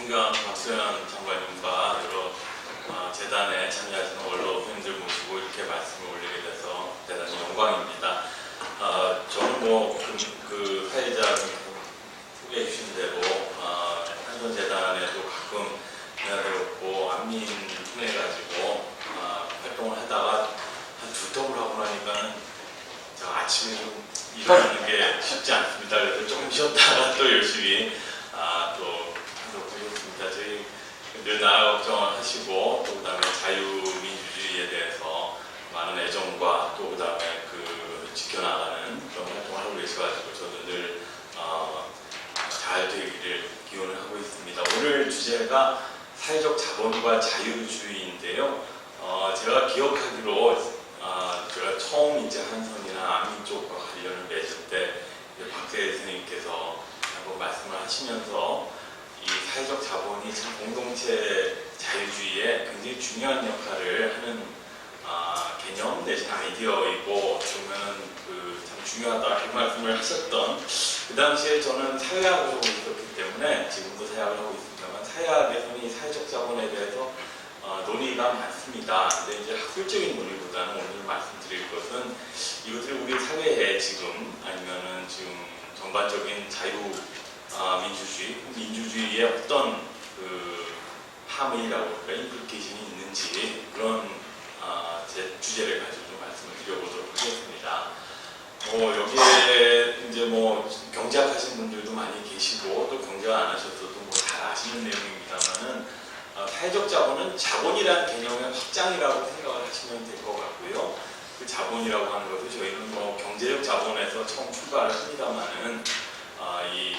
존경하는 박수현 장관님과 여러 재단에 참여하시는 원로분들 모시고 이렇게 말씀을 올리게 돼서 대단히 영광입니다. 저는 그 사회자 소개해 주신 대로 한손재단에도 가끔 인하되었고 안민 통해가지고 활동을 하다가 한 두 텀을 하고 나니까는 아침에 좀 일어나는 게 쉽지 않습니다. 그래서 조금 쉬었다가 또 열심히 또 하도록 하겠습니다. 저희 늘 나라 걱정을 하시고 또 그다음에 자유민주주의에 대해서 많은 애정과 또 그다음에 지켜나가는 그런 활동을 하고 계셔가지고 저도 늘 잘 되기를 기원을 하고 있습니다. 오늘 주제가 사회적 자본과 자유주의인데요. 제가 기억하기로 제가 처음 이제 한선이나 안민 쪽과 관련을 맺을 때 박세일 선생님께서 한번 말씀을 하시면서 이 사회적 자본이 참 공동체 자유주의에 굉장히 중요한 역할을 하는 개념 내지는 아이디어이고 그러면 참 중요하다 이렇게 말씀을 하셨던 그 당시에 저는 사회학을 하고 있었기 때문에 지금도 사회학을 하고 있습니다만 사회학에서는 이 사회적 자본에 대해서 논의가 많습니다. 근데 이제 학술적인 논의보다는 오늘 말씀드릴 것은 이것들이 우리 사회에 지금 아니면은 지금 전반적인 자유 민주주의의 어떤 함의라고 할까 임플리케이션이 있는지 그런 제 주제를 가지고 좀 말씀을 드려보도록 하겠습니다. 여기에 이제 경제학하신 분들도 많이 계시고 또 경제학 안 하셔서도 잘 아시는 내용입니다만은 사회적 자본은 자본이라는 개념의 확장이라고 생각을 하시면 될 것 같고요. 그 자본이라고 하는 것도 저희는 경제적 자본에서 처음 출발을 합니다만은 이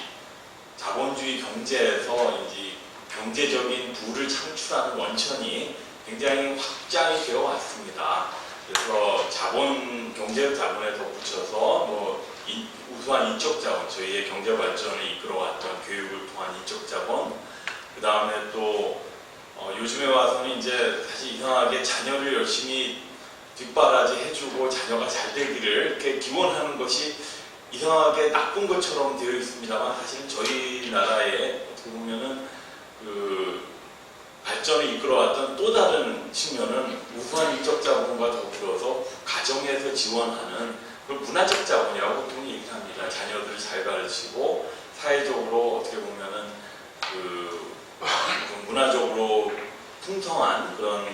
자본주의 경제에서 이제 경제적인 부를 창출하는 원천이 굉장히 확장이 되어 왔습니다. 그래서 경제적 자본에 덧붙여서 우수한 인적 자본, 저희의 경제 발전을 이끌어왔던 교육을 통한 인적 자본, 그 다음에 또 요즘에 와서는 이제 사실 이상하게 자녀를 열심히 뒷바라지 해주고 자녀가 잘 되기를 이렇게 기원하는 것이 이상하게 나쁜 것처럼 되어 있습니다만 사실은 저희 나라에 어떻게 보면은 발전을 이끌어왔던 또 다른 측면은 우수한 인적 자본과 더불어서 가정에서 지원하는 그런 문화적 자본이라고 보통 얘기합니다. 자녀들을 잘 가르치고 사회적으로 어떻게 보면은 문화적으로 풍성한 그런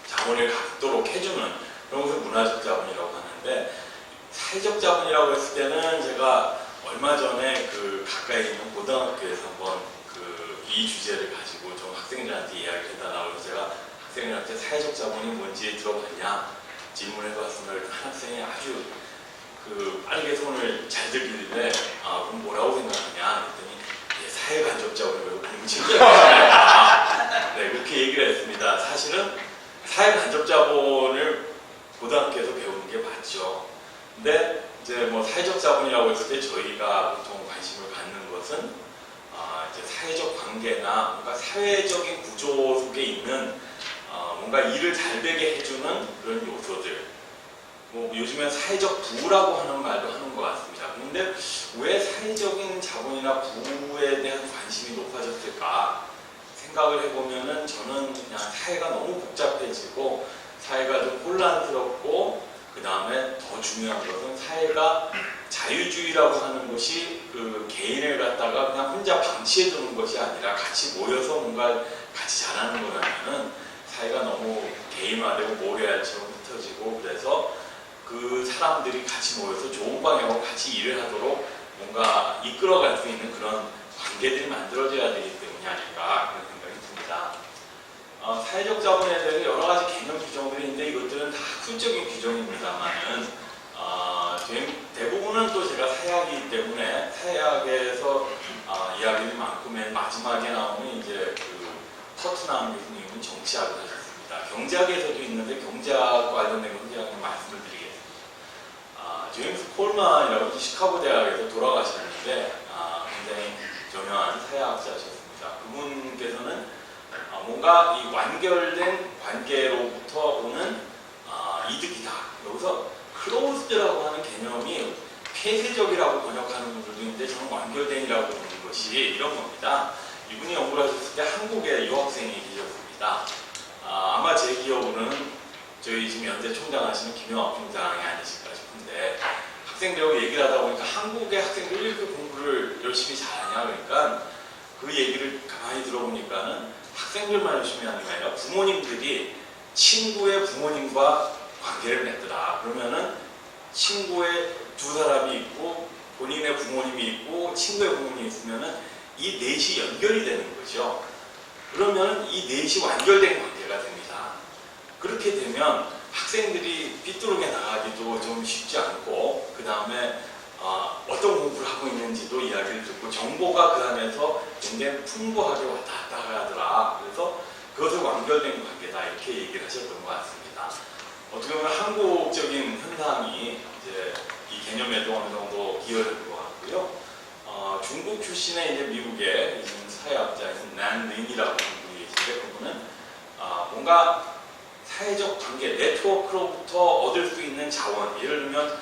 자본을 갖도록 해주는 그런 것을 문화적 자본이라고 하는데 사회적 자본이라고 했을 때는 제가 얼마 전에 가까이 있는 고등학교에서 한번 이 주제를 가지고 좀 학생들한테 이야기를 해달라고 해서 제가 학생들한테 사회적 자본이 뭔지 들어봤냐 질문을 해봤습니다. 그래서 한 학생이 아주 빠르게 손을 잘 들길래 그럼 뭐라고 생각하냐 했더니 사회간접 자본이라고 공식이야. 네, 그렇게 얘기를 했습니다. 사실은 사회간접 자본을 고등학교에서 배우는 게 맞죠. 근데 이제 사회적 자본이라고 했을 때 저희가 보통 관심을 갖는 것은 이제 사회적 관계나 뭔가 사회적인 구조 속에 있는 뭔가 일을 잘 되게 해주는 그런 요소들. 요즘엔 사회적 부라고 하는 말도 하는 것 같습니다. 그런데 왜 사회적인 자본이나 부에 대한 관심이 높아졌을까 생각을 해보면은 저는 그냥 사회가 너무 복잡해지고 사회가 좀 혼란스럽고 그 다음에 더 중요한 것은 사회가 자유주의라고 하는 것이 개인을 갖다가 그냥 혼자 방치해 두는 것이 아니라 같이 모여서 뭔가 같이 잘하는 거라면은 사회가 너무 개인화되고 모래알처럼 흩어지고 그래서 사람들이 같이 모여서 좋은 방향으로 같이 일을 하도록 뭔가 이끌어갈 수 있는 그런 관계들이 만들어져야 되기 때문이 아닐까 그런 생각이 듭니다. 사회적 자본에 대해서 여러 가지 개념 규정들이 있는데 이것들은 다 학술적인 규정입니다만은 대부분은 또 제가 사회학이기 때문에 사회학에서 이야기들이 많고 맨 마지막에 나오는 이제 터트남 교수님은 정치학을 하셨습니다. 경제학에서도 있는데 경제학 관련된 건 그냥 말씀을 드리겠습니다. 제임스 콜만이라고 시카고 대학에서 돌아가셨는데 굉장히 유명한 사회학자셨습니다. 그분께서는 뭔가 이 완결된 관계로부터 오는 이득이다. 여기서 클로즈드라고 하는 개념이 폐쇄적이라고 번역하는 분들도 있는데 저는 완결된이라고 보는 것이 것이 이런 겁니다. 이분이 연구를 하셨을 때 한국에 유학생이 계셨습니다. 아마 제 기억으로는 저희 지금 연대 총장 하시는 김영학 총장이 아니실까 싶은데, 학생들하고 얘기를 하다 보니까 한국의 학생들이 이렇게 공부를 열심히 잘하냐, 그러니까 그 얘기를 가만히 들어보니까는 학생들만 열심히 하는 게 아니라 부모님들이 친구의 부모님과 관계를 맺더라. 그러면은 친구의 두 사람이 있고 본인의 부모님이 있고 친구의 부모님이 있으면은 이 넷이 연결이 되는 거죠. 그러면 이 넷이 완결된 관계가 됩니다. 그렇게 되면 학생들이 삐뚤게 나가기도 좀 쉽지 않고, 그 다음에 어떤 공부를 하고 있는지도 이야기를 듣고 정보가 그 안에서 굉장히 풍부하게 왔다 갔다 하더라. 그래서 그것을 완결된 관계다, 이렇게 얘기를 하셨던 것 같습니다. 어떻게 보면 한국적인 현상이 이제 이 개념에도 어느 정도 기여된 것 같고요. 중국 출신의 이제 미국의 사회학자인 난린이라고 하는 분이 계신데, 그분은 뭔가 사회적 관계, 네트워크로부터 얻을 수 있는 자원, 예를 들면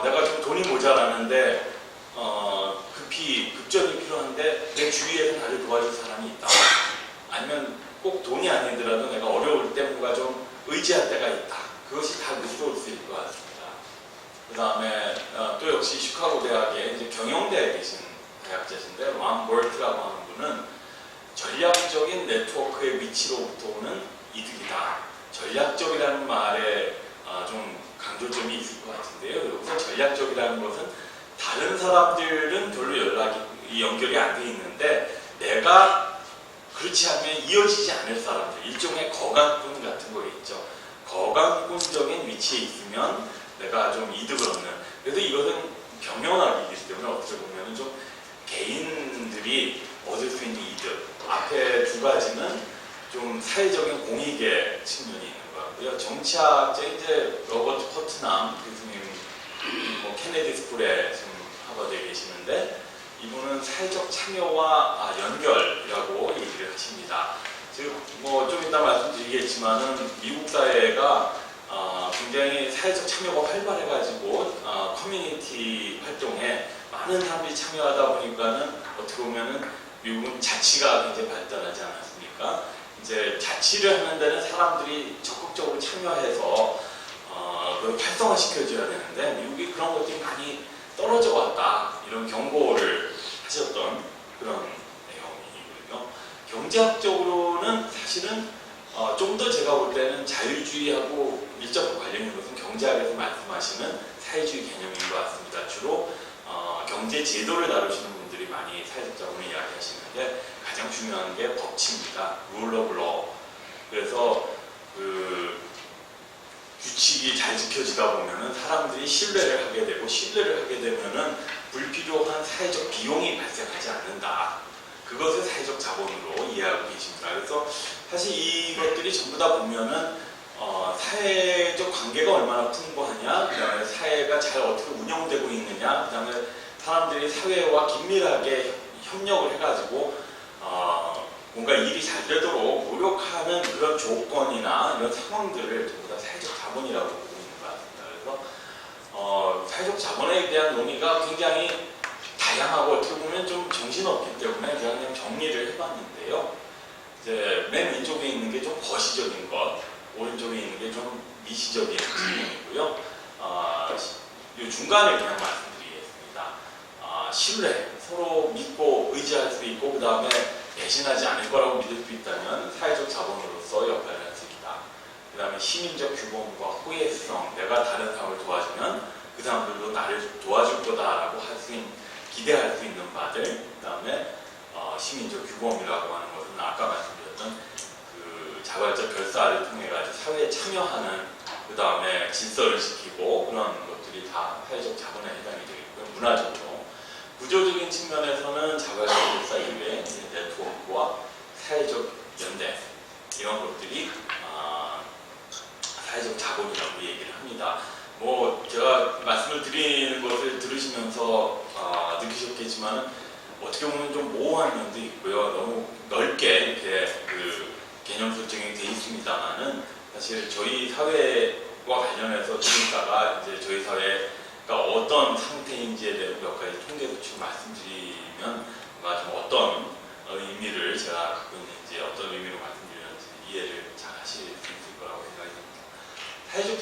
내가 좀 돈이 모자라는데 급전이 필요한데 내 주위에서 나를 도와줄 사람이 있다. 아니면 꼭 돈이 아니더라도 내가 어려울 때 뭔가 좀 의지할 때가 있다. 그것이 다 누스러울 수 있을 것 같습니다. 그 다음에 또 역시 시카고 대학의 이제 경영대에 계신 대학자신데, 람 볼트라고 하는 분은 전략적인 네트워크의 위치로부터 오는 이득이다. 전략적이라는 말에 좀 강조점이 있을 것 같은데요. 여기서 전략적이라는 것은 다른 사람들은 별로 연결이 안 돼 있는데 내가 그렇지 않으면 이어지지 않을 사람들, 일종의 거강꾼 같은 거 있죠. 거강꾼적인 위치에 있으면 내가 좀 이득을 얻는. 그래서 이것은 경영학이기 때문에 어떻게 보면 좀 개인들이 얻을 수 있는 이득. 앞에 두 가지는 좀 사회적인 공익의 측면이 있는 것 같고요. 정치학자 이제 로버트 퍼트남 교수님, 케네디 스쿨에 지금 하버드에 계시는데, 이분은 사회적 참여와 연결이라고 얘기를 하십니다. 지금 좀 이따 말씀드리겠지만은 미국 사회가 굉장히 사회적 참여가 활발해가지고 커뮤니티 활동에 많은 사람들이 참여하다 보니까는 어떻게 보면은 미국은 자치가 굉장히 발달하지 않았습니까? 이제 자치를 하는 데는 사람들이 적극적으로 참여해서 그걸 활성화시켜줘야 되는데 미국이 그런 것들이 많이 떨어져 왔다, 이런 경고를 하셨던 그런 내용이거든요. 경제학적으로는 사실은 좀 더 제가 볼 때는 자유주의하고 밀접한 관련인 것은 경제학에서 말씀하시는 사회주의 개념인 것 같습니다. 주로 경제 제도를 다루시는 분들이 많이 사회적 자본을 이야기하시는데, 가장 중요한 게 법치입니다. rule of law. 그래서 그 규칙이 잘 지켜지다 보면은 사람들이 신뢰를 하게 되고, 신뢰를 하게 되면은 불필요한 사회적 비용이 발생하지 않는다. 그것을 사회적 자본으로 이해하고 계십니다. 그래서 사실 이것들이 전부 다 보면은 사회적 관계가 얼마나 풍부하냐, 그 다음에 사회가 잘 어떻게 운영되고 있느냐, 그 다음에 사람들이 사회와 긴밀하게 협력을 해가지고 뭔가 일이 잘 되도록 노력하는 그런 조건이나 이런 상황들을 전부 다 사회적 자본이라고 보고 있는 것 같습니다. 그래서 사회적 자본에 대한 논의가 굉장히 다양하고 어떻게 보면 좀 정신없기 때문에 제가 그냥 정리를 해봤는데요. 이제 맨 왼쪽에 있는 게 좀 거시적인 것, 오른쪽에 있는 게 좀 미시적인 측면이고요. 이 중간을 그냥 말씀드리겠습니다. 신뢰, 서로 믿고 의지할 수 있고, 그 다음에 배신하지 않을 거라고 믿을 수 있다면 사회적 자본으로서 역할을 할 수 있다. 그 다음에 시민적 규범과 호혜성, 내가 다른 사람을 도와주면 그 사람들도 나를 도와줄 거다라고 기대할 수 있는 바들, 그 다음에 시민적 규범이라고 하는 것은 아까 말씀드렸던 그 자발적 결사를 통해 가지고 사회에 참여하는, 그 다음에 질서를 지키고 그런 것들이 다 사회적 자본에 해당이 되겠고요. 문화적으로 구조적인 측면에서는 자발적 결사 이외에 네트워크와 사회적 연대, 이런 것들이 사회적 자본이라고 얘기를 합니다. 제가 말씀을 드리는 것을 들으시면서 느끼셨겠지만 어떻게 보면 좀 모호한 면도 있고요. 너무 넓게 이렇게 그 개념 설정이 돼 있습니다만은, 사실 저희 사회와 관련해서 좀 이따가 이제 저희 사회가 어떤 상태인지에 대해서 몇 가지 통계 수치를 말씀드리면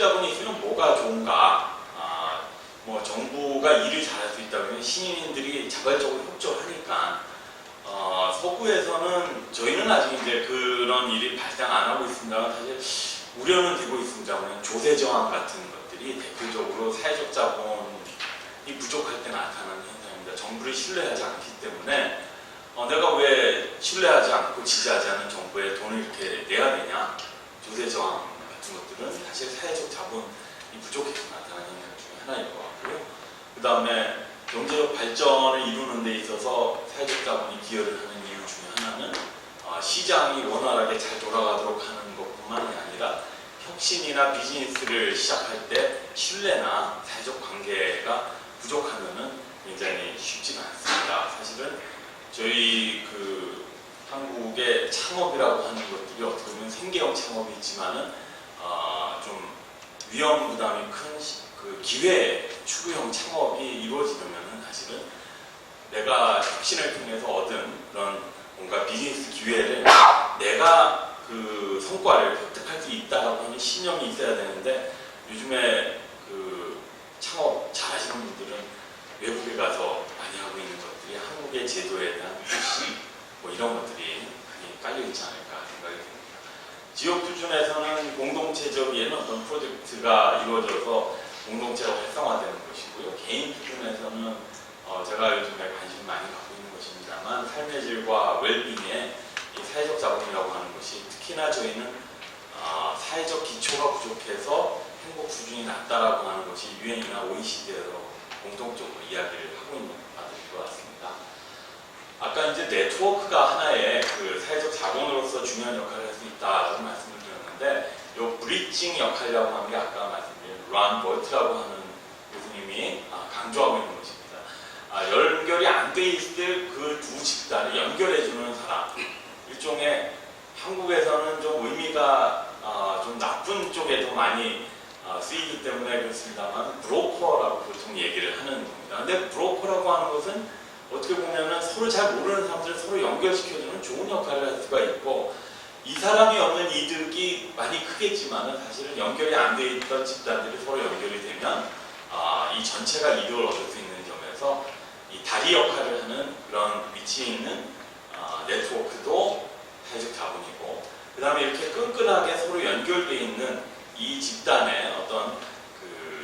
자본이 있으면 뭐가 좋은가? 뭐 정부가 일을 잘할 수 있다 그러면 시민들이 자발적으로 협조를 하니까 서구에서는 저희는 아직 이제 그런 일이 발생 안 하고 있습니다만 사실 우려는 되고 있습니다. 조세 저항 같은 것들이 대표적으로 사회적 자본이 부족할 때 나타나는 현상입니다. 정부를 신뢰하지 않기 때문에 내가 왜 신뢰하지 않고 지지하지 않는 정부에 돈을 이렇게 내야 되냐? 조세 저항 같은 것들은 사실 사회적 자본이 부족해서 나타나는 현상 중에 하나일 것 같고요. 그 다음에 경제적 발전을 이루는 데 있어서 사회적 자본이 기여를 하는 이유 중에 하나는 시장이 원활하게 잘 돌아가도록 하는 것뿐만이 아니라 혁신이나 비즈니스를 시작할 때 신뢰나 사회적 관계가 부족하면은 굉장히 쉽지가 않습니다. 사실은 저희 한국의 창업이라고 하는 것들이 어떻게 보면 생계형 창업이 있지만은 좀 위험 부담이 큰 기회 추구형 창업이 이루어지려면은 사실은 내가 혁신을 통해서 얻은 그런 뭔가 비즈니스 기회를 내가 그 성과를 획득할 수 있다라고 하는 신념이 있어야 되는데 요즘에 창업 잘하시는 분들은 외국에 가서 많이 하고 있는 것들이 한국의 제도에 대한 불신 뭐 이런 것들이 많이 깔려 있지 않을까 생각이 듭니다. 지역 수준에서는 공동체적인 어떤 프로젝트가 이루어져서 공동체가 활성화되는 것이고요. 개인 수준에서는 제가 요즘에 관심을 많이 갖고 있는 것입니다만 삶의 질과 웰빙에 이 사회적 자본이라고 하는 것이 특히나 저희는 사회적 기초가 부족해서 행복 수준이 낮다라고 하는 것이 유엔이나 OECD에서 공통적으로 이야기를 하고 있는 바들인 것 같습니다. 아까 이제 네트워크가 하나의 사회적 자본으로서 중요한 역할을 할 수 있다고 말씀을 드렸는데 이 브리징 역할이라고 하는 게 아까 말씀드린 란 볼트라고 하는 교수님이 강조하고 있는 것입니다. 연결이 안 돼 있을 그 두 집단을 연결해주는 사람, 일종의 한국에서는 좀 의미가 좀 나쁜 쪽에도 많이 쓰이기 때문에 그렇습니다만 브로커라고 보통 얘기를 하는 겁니다. 근데 브로커라고 하는 것은 어떻게 보면은 서로 잘 모르는 사람들을 서로 연결시켜주는 좋은 역할을 할 수가 있고 이 사람이 얻는 이득이 많이 크겠지만은 사실은 연결이 안 돼 있던 집단들이 서로 연결이 되면 이 전체가 이득을 얻을 수 있는 점에서 이 다리 역할을 하는 그런 위치에 있는 네트워크도 사회적 자본이고 그 다음에 이렇게 끈끈하게 서로 연결되어 있는 이 집단의 어떤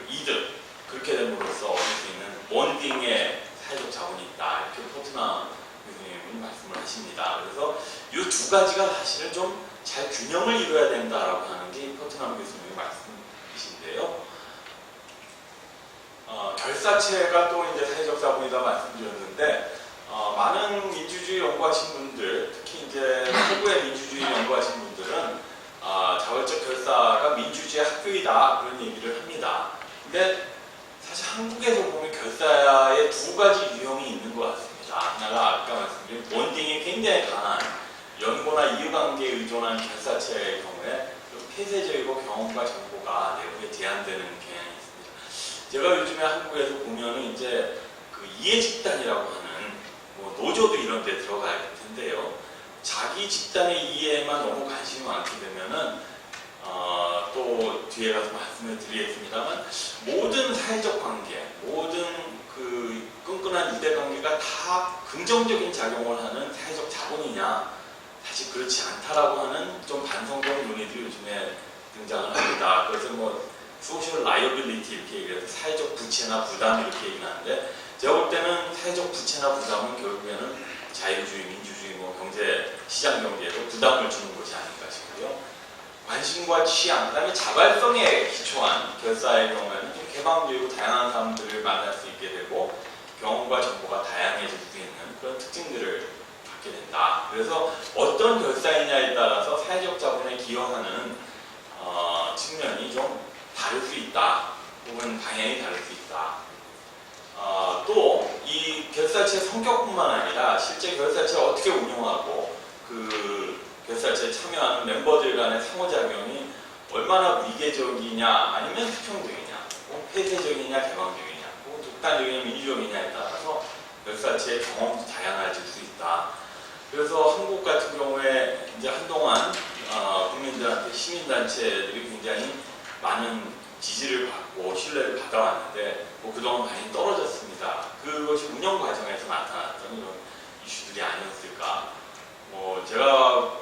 이득 그렇게 됨으로써 얻을 수 있는 본딩의 사회적 자본이 있다 이렇게 포트남 교수님은 말씀을 하십니다. 그래서 이 두 가지가 사실은 좀 잘 균형을 이루어야 된다라고 하는 게 포트남 교수님의 말씀이신데요. 결사체가 또 이제 사회적 자본이다 말씀드렸는데 많은 민주주의 연구하신 분들, 특히 이제 서구의 민주주의 연구하신 분들은 자발적 결사가 민주주의 학교이다 그런 얘기를 합니다. 근데 사실 한국에서 보면 결사의 두 가지 유형이 있는 것 같습니다. 하나가 아까 말씀드린 본딩이 굉장히 강한 연고나 이유관계에 의존한 결사체의 경우에 폐쇄적이고 경험과 정보가 내부에 제한되는 경향이 있습니다. 제가 요즘에 한국에서 보면은 이제 이해 집단이라고 하는 뭐 노조도 이런 데 들어가야 될 텐데요. 자기 집단의 이해에만 너무 관심이 많게 되면은 또 뒤에 가서 말씀을 드리겠습니다만 모든 사회적 관계, 모든 끈끈한 유대 관계가 다 긍정적인 작용을 하는 사회적 자본이냐? 사실 그렇지 않다라고 하는 좀 반성적 논의들이 요즘에 등장을 합니다. 그래서 뭐 소셜 라이어빌리티 이렇게 얘기해서 사회적 부채나 부담 이렇게 얘기하는데 제가 볼 때는 사회적 부채나 부담은 결국에는 자유주의, 민주주의, 뭐 경제, 시장 경제에도 부담을 주는 것이 아닌가 싶고요. 관심과 취향, 그 다음에 자발성에 기초한 결사의 경우에는 좀 개방적이고 다양한 사람들을 만날 수 있게 되고 경험과 정보가 다양해질 수 있는 그런 특징들을 갖게 된다. 그래서 어떤 결사이냐에 따라서 사회적 자본에 기여하는 측면이 좀 다를 수 있다. 혹은 방향이 다를 수 있다. 또 이 결사체 성격뿐만 아니라 실제 결사체를 어떻게 운영하고 결사체에 참여하는 멤버들 간의 상호작용이 얼마나 위계적이냐 아니면 수평적이냐 폐쇄적이냐 개방적이냐 혹은 독단적이냐 민주적이냐에 따라서 결사체의 경험도 다양해질 수 있다. 그래서 한국 같은 경우에 이제 한동안 국민들한테 시민단체들이 굉장히 많은 지지를 받고 신뢰를 받아왔는데 뭐 그동안 많이 떨어졌습니다. 그것이 운영 과정에서 나타났던 이런 이슈들이 아니었을까. 뭐 제가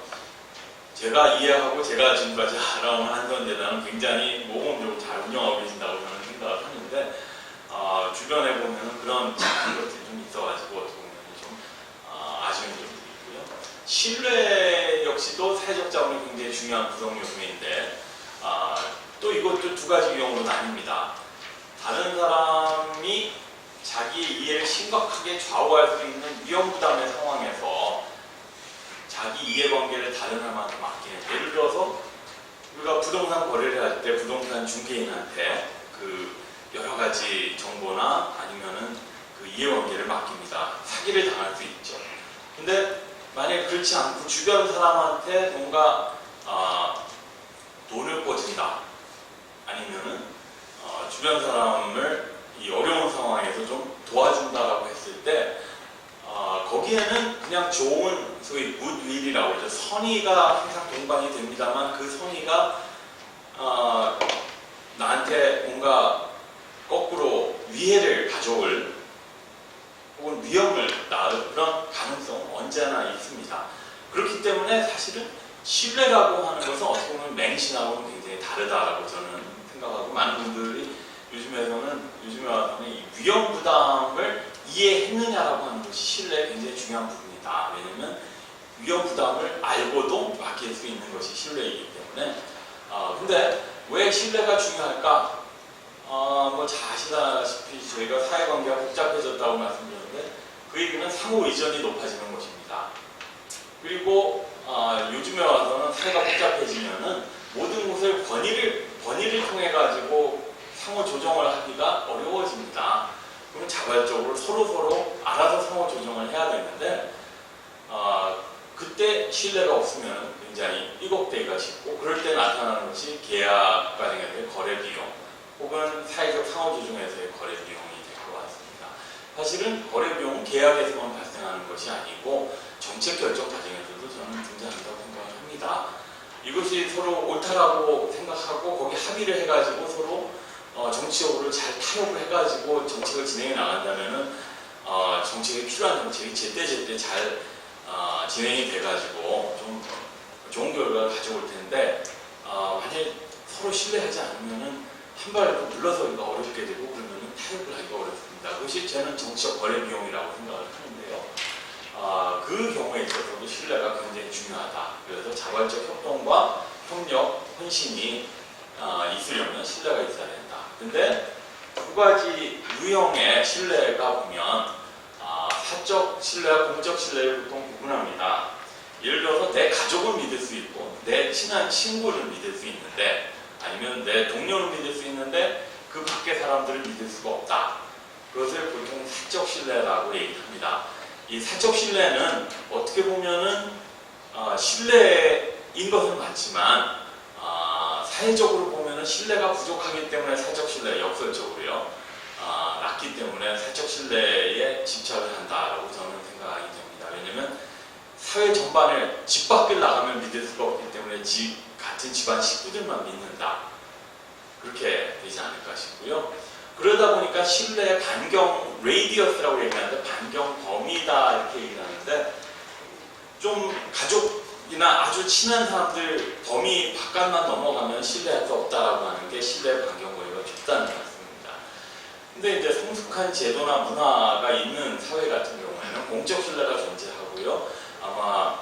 이해하고 제가 지금까지 알아온 한전재단은 굉장히 모범적으로 잘 운영하고 계신다고 저는 생각을 하는데 주변에 보면은 그런 것들이 좀 있어가지고 어떻게 보면 좀 아쉬운 점들이 있고요. 신뢰 역시도 사회적 자본이 굉장히 중요한 구성 요소인데 또 이것도 두 가지 유형으로 나뉩니다. 다른 사람이 자기 이해를 심각하게 좌우할 수 있는 위험 부담의 상황에서 자기 이해관계를 다른 사람한테 맡기는, 예를 들어서 우리가 부동산 거래를 할 때 부동산 중개인한테 그 여러 가지 정보나 아니면은 그 이해관계를 맡깁니다. 사기를 당할 수 있죠. 근데 만약에 그렇지 않고 주변 사람한테 뭔가 돈을 꿔준다, 아니면은 주변 사람을 이 어려운 상황에서 좀 도와준다라고 했을 때 거기에는 그냥 좋은 소위 굿윌이라고 하죠. 선의가 항상 동반이 됩니다만 그 선의가 나한테 뭔가 거꾸로 위해를 가져올 혹은 위험을 낳을 그런 가능성은 언제나 있습니다. 그렇기 때문에 사실은 신뢰라고 하는 것은 어떻게 보면 맹신하고는 굉장히 다르다라고 저는 생각하고, 많은 분들이 요즘에 와서는 이 위험 부담을 이해했느냐라고 하는 것이 신뢰의 굉장히 중요한 부분이다. 왜냐하면 위험 부담을 알고도 맡길 수 있는 것이 신뢰이기 때문에. 근데 왜 신뢰가 중요할까? 뭐 잘 아시다시피 저희가 사회관계가 복잡해졌다고 말씀드렸는데 그 얘기는 상호 의존이 높아지는 것입니다. 그리고 요즘에 와서는 사회가 복잡해지면은 모든 것을 권위를 통해 가지고 상호 조정을 하기가 어려워집니다. 그러면 자발적으로 서로 알아서 상호 조정을 해야 되는데 그때 신뢰가 없으면 굉장히 삐걱대기가 쉽고, 그럴 때 나타나는 것이 계약 과정에서의 거래 비용 혹은 사회적 상호 조정에서의 거래 비용이 될 것 같습니다. 사실은 거래 비용은 계약에서만 발생하는 것이 아니고 정책 결정 과정에서도 저는 등장한다고 생각을 합니다. 이것이 서로 옳다라고 생각하고 거기 합의를 해가지고 서로 정치적으로 잘 타협을 해가지고 정책을 진행해 나간다면은 정책이 필요한 정책이 제때 잘 진행이 돼가지고 좀 좋은 결과를 가져올 텐데 만약에 서로 신뢰하지 않으면은 한 발 물러서기가 어렵게 되고 그러면은 타협을 하기가 어렵습니다. 그것이 저는 정치적 거래 비용이라고 생각을 하는데요. 그 경우에 있어서도 신뢰가 굉장히 중요하다. 그래서 자발적 협동과 협력, 헌신이 있으려면 신뢰가 있어야 된다. 근데 두 가지 유형의 신뢰가 보면 사적 신뢰와 공적 신뢰를 보통 구분합니다. 예를 들어서 내 가족을 믿을 수 있고 내 친한 친구를 믿을 수 있는데, 아니면 내 동료를 믿을 수 있는데 그 밖의 사람들을 믿을 수가 없다. 그것을 보통 사적 신뢰라고 얘기합니다. 이 사적 신뢰는 어떻게 보면은 신뢰인 것은 맞지만 사회적으로 보면은 신뢰가 부족하기 때문에 사적 신뢰, 역설적으로요, 낮기 때문에 사적 신뢰에 집착을 한다라고 저는 생각이 됩니다. 왜냐하면 사회 전반을 집 밖을 나가면 믿을 수가 없기 때문에 같은 집안 식구들만 믿는다. 그렇게 되지 않을까 싶고요. 그러다 보니까 신뢰의 반경 레이디어스라고 얘기하는데 반경 범위다 이렇게 얘기하는데, 좀 가족이나 아주 친한 사람들 범위 바깥만 넘어가면 신뢰할 수 없다라고 하는 게 신뢰의 반경 범위가 좁다는 말씀입니다. 근데 이제 성숙한 제도나 문화가 있는 사회 같은 경우에는 공적 신뢰가 존재하고요. 아마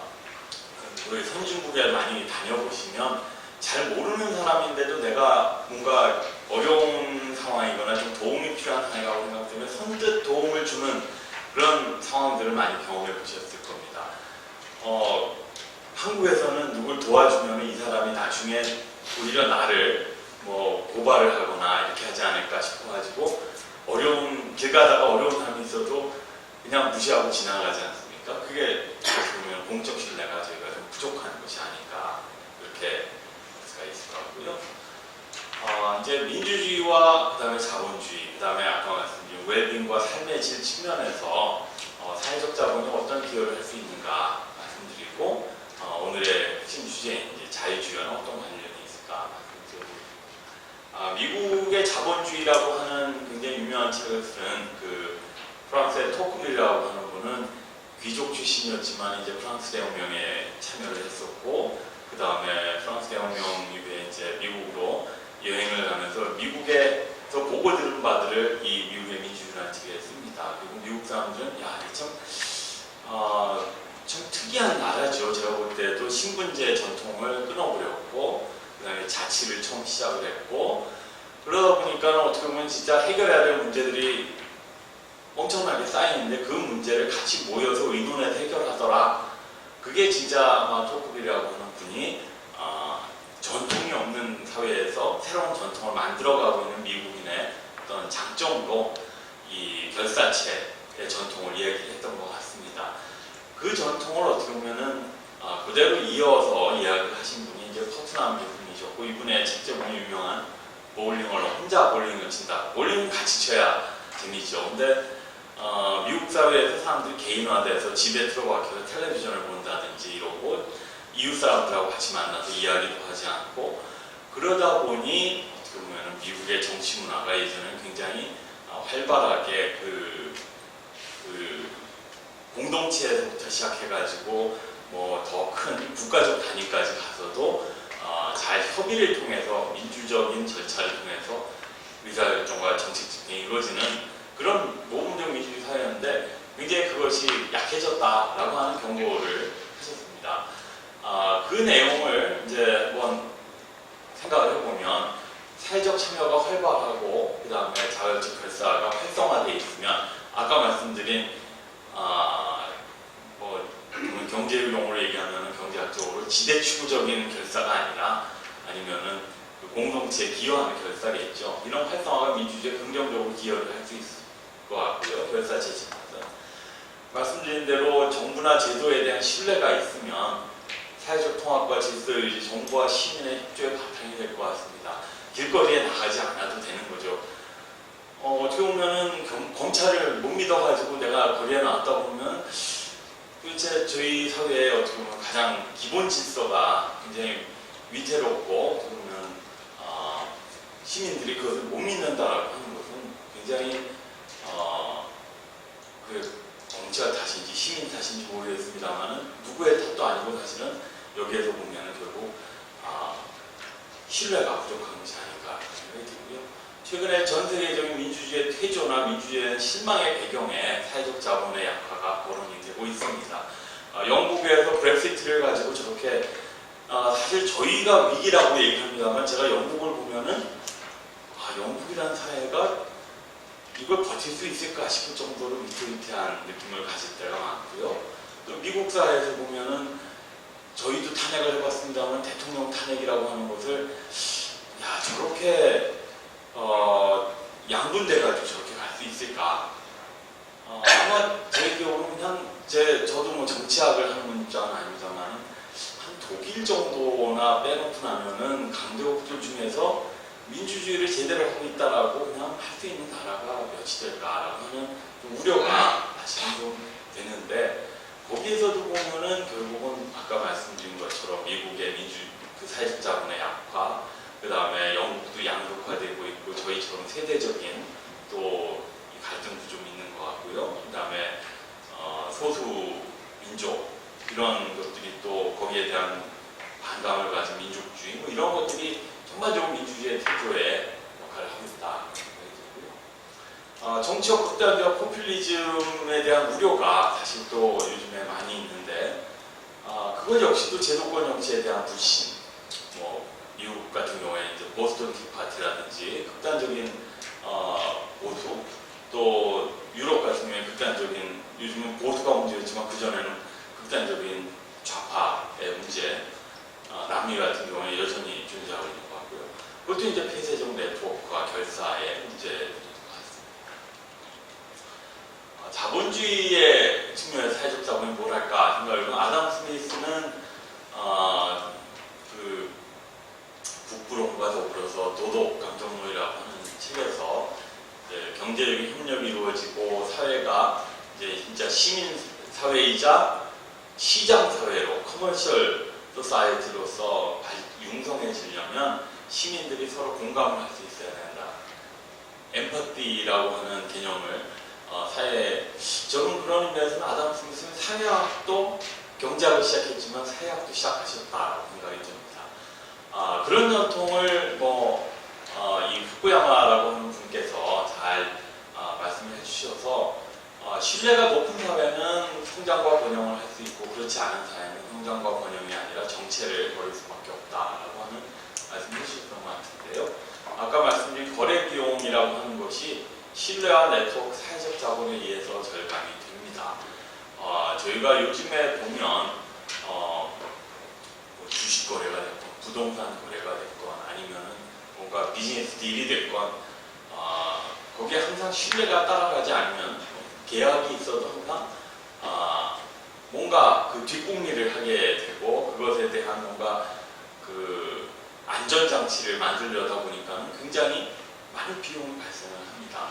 우리 선진국에 많이 다녀보시면 잘 모르는 사람인데도 내가 뭔가 어려운 상황이거나 좀 도움이 필요한 상황이라고 생각되면 선뜻 도움을 주는 그런 상황들을 많이 경험해 보셨을 겁니다. 한국에서는 누굴 도와주면 이 사람이 나중에 오히려 나를 뭐 고발을 하거나 이렇게 하지 않을까 싶어가지고 길 가다가 어려운 사람이 있어도 그냥 무시하고 지나가지 않습니까? 그게 어떻게 보면 공적 신뢰가 저희가 좀 부족한 것이 아닐까, 그렇게 있을 것 같고요. 이제 민주주의와 그다음에 자본주의, 그다음에 아까 말씀드린 웰빙과 삶의 질 측면에서 사회적 자본이 어떤 기여를 할 수 있는가 말씀드리고, 오늘의 핵심 주제인 이제 자유주의와는 어떤 관련이 있을까 말씀드리고, 미국의 자본주의라고 하는 굉장히 유명한 책을 쓴 그 프랑스의 토크빌이라고 하는 분은 귀족 출신이었지만 이제 프랑스 대혁명에 참여를 했었고, 그 다음에 프랑스 대혁명 이후에 이제 미국으로 여행을 하면서 미국에서 보고 들은 바들을 이 미국의 민주주의라는 책에 씁니다. 그리고 미국 사람들은 야, 참 특이한 나라죠. 제가 볼 때도 신분제 전통을 끊어버렸고, 그 다음에 자치를 처음 시작을 했고, 그러다 보니까 어떻게 보면 진짜 해결해야 될 문제들이 엄청나게 쌓이는데 그 문제를 같이 모여서 의논해서 해결하더라. 그게 진짜 아마 토크빌이라고 하는 분이 전통이 없는 사회에서 새로운 전통을 만들어가고 있는 미국인의 어떤 장점으로 이 결사체의 전통을 이야기했던 것 같습니다. 그 전통을 어떻게 보면은 그대로 이어서 이야기를 하신 분이 이제 토트넘 교수님이셨고, 이분의 책 제목이 유명한 보울링을 혼자 볼링을 친다. 볼링은 같이 쳐야 재미죠. 근데 미국 사회에서 사람들이 개인화돼서 집에 들어박혀서 텔레비전을 본다든지 이러고 이웃 사람들하고 같이 만나서 이야기도 하지 않고, 그러다 보니 어떻게 보면 미국의 정치 문화가 예전에는 굉장히 활발하게 그 공동체에서부터 시작해가지고 뭐 더 큰 국가적 단위까지 가서도 잘 협의를 통해서 민주적인 절차를 통해서 의사결정과 정책 집행이 이루어지는 그런 모범적 민주주의 사회였는데 굉장히 그것이 약해졌다라고 하는 경고를 하셨습니다. 그 내용을 이제 한번 생각을 해보면 사회적 참여가 활발하고 그 다음에 자율적 결사가 활성화되어 있으면 아까 말씀드린 뭐 경제 용어로 얘기하면 경제학적으로 지대추구적인 결사가 아니라 아니면은 그 공동체에 기여하는 결사겠죠. 이런 활성화가 민주주의에 긍정적으로 기여를 할 수 있을 것 같고요. 결사체 측에서 말씀드린 대로 정부나 제도에 대한 신뢰가 있으면 사회적 통합과 질서유지, 정부와 시민의 협조의 바탕이 될 것 같습니다. 길거리에 나가지 않아도 되는 거죠. 어떻게 보면은 검찰을 못 믿어가지고 내가 거리에 나왔다 보면 도대체 저희 사회의 어떻게 보면 가장 기본 질서가 굉장히 위태롭고 어떻게 보면 시민들이 그것을 못 믿는다라고 하는 것은 굉장히 그 정치가 탓인지 시민 탓인지 모르겠습니다만은 누구의 탓도 아니고 사실은 여기에서 보면은 결국 신뢰가 부족한 것이 아닐까 생각이 들고요. 최근에 전 세계적인 민주주의의 퇴조나 민주주의의 실망의 배경에 사회적 자본의 약화가 거론이 되고 있습니다. 영국에서 브렉시트를 가지고 저렇게 사실 저희가 위기라고 얘기합니다만 제가 영국을 보면은 영국이라는 사회가 이걸 버틸 수 있을까 싶을 정도로 위태위태한 느낌을 가질 때가 많고요. 또 미국 사회에서 보면은 저희도 탄핵을 해봤습니다만 대통령 탄핵이라고 하는 것을 저렇게 양분돼가지고 저렇게 갈 수 있을까? 아마 제 기억으로 그냥 저도 뭐 정치학을 하는 자는 아닙니다만 한 독일 정도나 빼놓고 나면은 강대국들 중에서 민주주의를 제대로 하고 있다라고 그냥 할 수 있는 나라가 몇이 될까라고 하는 좀 우려가 사실은 좀 되는데, 거기에서도 보면은 결국은 아까 말씀드린 것처럼 미국의 그 사회적 자본의 약화, 그 다음에 영국도 양극화되고 있고 저희처럼 세대적인 또 갈등도 좀 있는 것 같고요. 그 다음에 소수 민족 이런 것들이 또 거기에 대한 반감을 가진 민족주의 뭐 이런 것들이 전반적으로 민주주의의 태조에 역할을 하고 있다. 정치적 극단적 포퓰리즘에 대한 우려가 사실 또 요즘에 많이 있는데 그것 역시도 제도권 정치에 대한 불신, 뭐 미국 같은 경우에 이제 보스턴 티파티라든지 극단적인 보수, 또 유럽 같은 경우에 극단적인, 요즘은 보수가 문제였지만 그전에는 극단적인 좌파의 문제, 남미 같은 경우에 여전히 존재하고 있는 것 같고요. 그것도 이제 폐쇄적 네트워크와 결사의 문제인 것 같습니다. 자본주의의 측면에서 사회적 자본이 뭐랄까 생각을 하면 아담 스미스는 그 국부론과 더불어서 도덕 감정론이라고 하는 책에서 경제적인 협력이 이루어지고 사회가 이제 진짜 시민 사회이자 시장 사회로 커머셜 소사이티로서 융성해지려면 시민들이 서로 공감을 할 수 있어야 된다. 엠퍼티라고 하는 개념을 사회에, 저는 그런 의미에서는 아담 스미스는 사회학도 경제학을 시작했지만 사회학도 시작하셨다고 생각이 듭니다. 그런 전통을 이 후쿠야마라고 하는 분께서 잘 말씀해 주셔서 신뢰가 높은 사회는 성장과 번영을 할 수 있고 그렇지 않은 사회는 성장과 번영이 아니라 정체를 벌일 수밖에 없다라고 하는 말씀을 해주셨던 것 같은데요. 아까 말씀드린 거래 비용이라고 하는 것이 신뢰와 네트워크, 사회적 자본에 의해서 절감이 됩니다. 저희가 요즘에 보면 뭐 주식 거래가 됐건 부동산 거래가 됐건 아니면은 뭔가 비즈니스 딜이 됐건 거기에 항상 신뢰가 따라가지 않으면 계약이 있어도 항상 뭔가 그 뒷공리를 하게 되고 그것에 대한 뭔가 그 안전장치를 만들려다 보니까 굉장히 많은 비용이 발생을 합니다.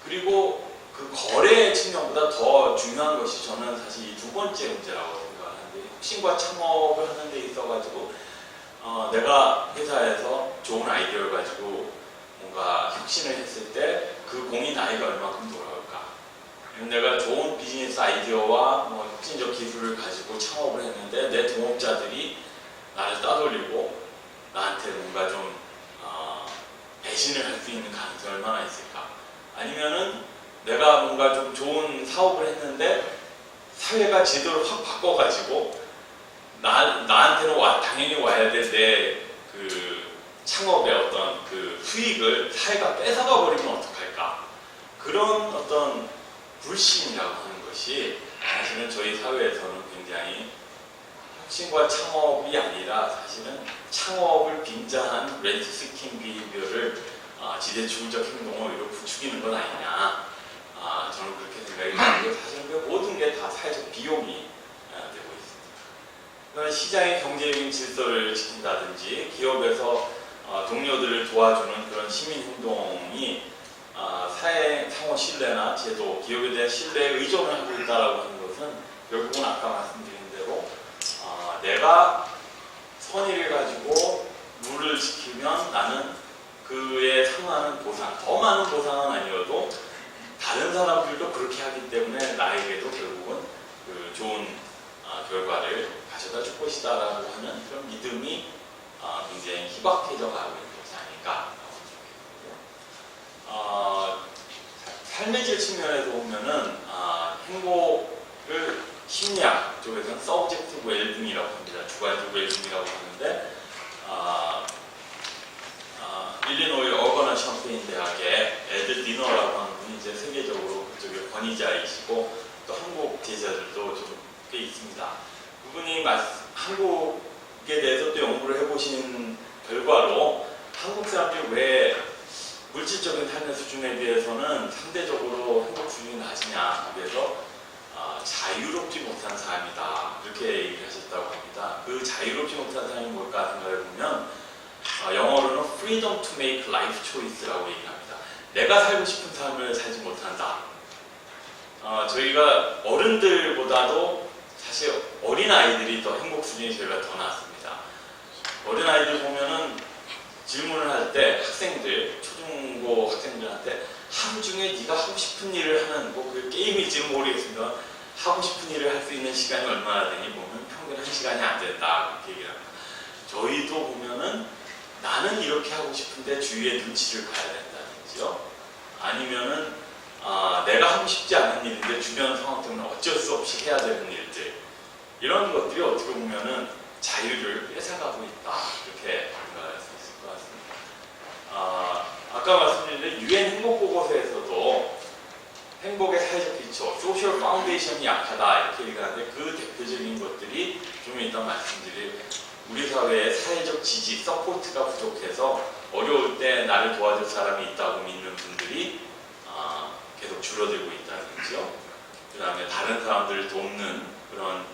그리고 그 거래 측면보다 더 중요한 것이 저는 사실 이 두 번째 문제라고 생각하는데, 혁신과 창업을 하는 데 있어가지고 내가 회사에서 좋은 아이디어를 가지고 뭔가 혁신을 했을 때 그 공이 나에게 얼마큼 돌아올까? 내가 좋은 비즈니스 아이디어와 뭐 혁신적 기술을 가지고 창업을 했는데 내 동업자들이 나를 따돌리고 나한테 뭔가 좀 배신을 할 수 있는 가능성이 얼마나 있을까? 아니면은 내가 뭔가 좀 좋은 사업을 했는데 사회가 제도를 확 바꿔가지고 나한테는 당연히 와야 될 내 그 창업의 어떤 그 수익을 사회가 뺏어가 버리면 어떡할까? 그런 어떤 불신이라고 하는 것이 사실은 저희 사회에서는 굉장히 혁신과 창업이 아니라 사실은 창업을 빙자한 렌트 시킹 비헤비어를 지대주의적 행동을 이렇게 부추기는 건 아니냐. 저는 그렇게 생각이 드는데 사실 그 모든 게 다 사회적 비용이 되고 있습니다. 시장의 경제적인 질서를 지킨다든지 기업에서 동료들을 도와주는 그런 시민행동이 사회 상호 신뢰나 제도, 기업에 대한 신뢰에 의존을 하고 있다고 하는 것은 결국은 아까 말씀드린 대로 내가 선의를 가지고 룰을 지키면 나는 그에 상응하는 보상, 더 많은 보상은 아니어도 다른 사람들도 그렇게 하기 때문에 나에게도 결국은 그 좋은 결과를 가져다 줄 것이다라고 하는 그런 믿음이 굉장히 희박해져 가고 있는 것이 아닐까. 삶의 질 측면에서 보면은 행복을 심리학 쪽에서는 서브젝티브 웰빙이라고 합니다. 주관적 웰빙이라고 하는데 일리노이 어거나 샴페인 대학의 에드 디너라고 하는 분이 이제 세계적으로 그쪽에 권위자이시고 또 한국 제자들도 좀 꽤 있습니다. 그분이 한국에 대해서 또 연구를 해보신 결과로 한국 사람들이 왜 물질적인 삶의 수준에 비해서는 상대적으로 행복 수준이 낮으냐, 그래서 자유롭지 못한 삶이다 이렇게 얘기를 하셨다고 합니다. 그 자유롭지 못한 삶이 뭘까 생각해 보면 영어로는 freedom to make life choice라고 얘기합니다. 내가 살고 싶은 삶을 살지 못한다. 저희가 어른들보다도 사실 어린 아이들이 더 행복 수준이 저희가 더 낮습니다. 어린 아이들 보면은 질문을 할 때 학생들, 초중고 학생들한테 하루 중에 네가 하고 싶은 일을 하는 그 게임일지는 모르겠습니다. 하고 싶은 일을 할 수 있는 시간이 얼마나 되니 보면 평균 1시간이 안 된다 그렇게 얘기를 합니다. 저희도 보면은 나는 이렇게 하고 싶은데 주위의 눈치를 봐야 된다든지요. 아니면은 내가 하고 싶지 않은 일인데 주변 상황 때문에 어쩔 수 없이 해야 되는 일들, 이런 것들이 어떻게 보면은 자유를 뺏어가고 있다 이렇게 생각할 수 있을 것 같습니다. 아까 말씀드린 유엔 행복 보고서에서도 행복의 사회적 기초, 소셜 파운데이션이 약하다 이렇게 얘기하는데 그 대표적인 것들이 좀 이따 말씀드릴 우리 사회의 사회적 지지, 서포트가 부족해서 어려울 때 나를 도와줄 사람이 있다고 믿는 분들이 계속 줄어들고 있다든지요. 그 다음에 다른 사람들을 돕는 그런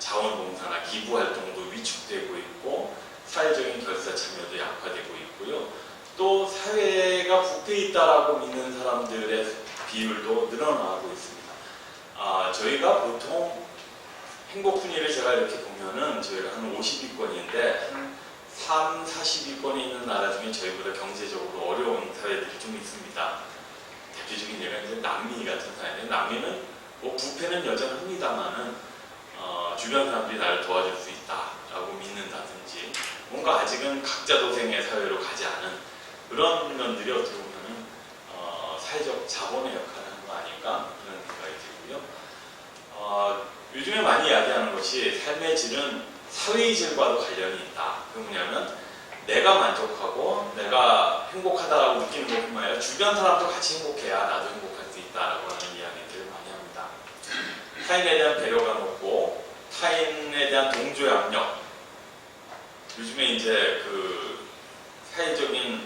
자원봉사나 기부활동도 위축되고 있고 사회적인 결사 참여도 약화되고 있고요. 또 사회가 부패있다라고 믿는 사람들의 비율도 늘어나고 있습니다. 저희가 보통 행복순위를 제가 이렇게 보면은 저희가 한 50위권인데 3, 40위권에 있는 나라 중에 저희보다 경제적으로 어려운 사회들이 좀 있습니다. 대표적인 예가 이제 남미 같은 사회인데, 남미는 뭐 부패는 여전합니다만은 주변 사람들이 나를 도와줄 수 있다라고 믿는다든지 뭔가 아직은 각자 도생의 사회로 가지 않은 그런 면들이 어떻게 보면은 사회적 자본의 역할을 하는 거 아닐까 그런 생각이 들고요. 요즘에 많이 이야기하는 것이 삶의 질은 사회의 질과도 관련이 있다. 그 뭐냐면 내가 만족하고 내가 행복하다라고 느끼는 것뿐만 아니라 주변 사람도 같이 행복해야 나도 행복할 수 있다라고 하는 이야기들을 많이 합니다. 타인에 대한 배려가 높고 타인에 대한 동조의 압력. 요즘에 이제 그 사회적인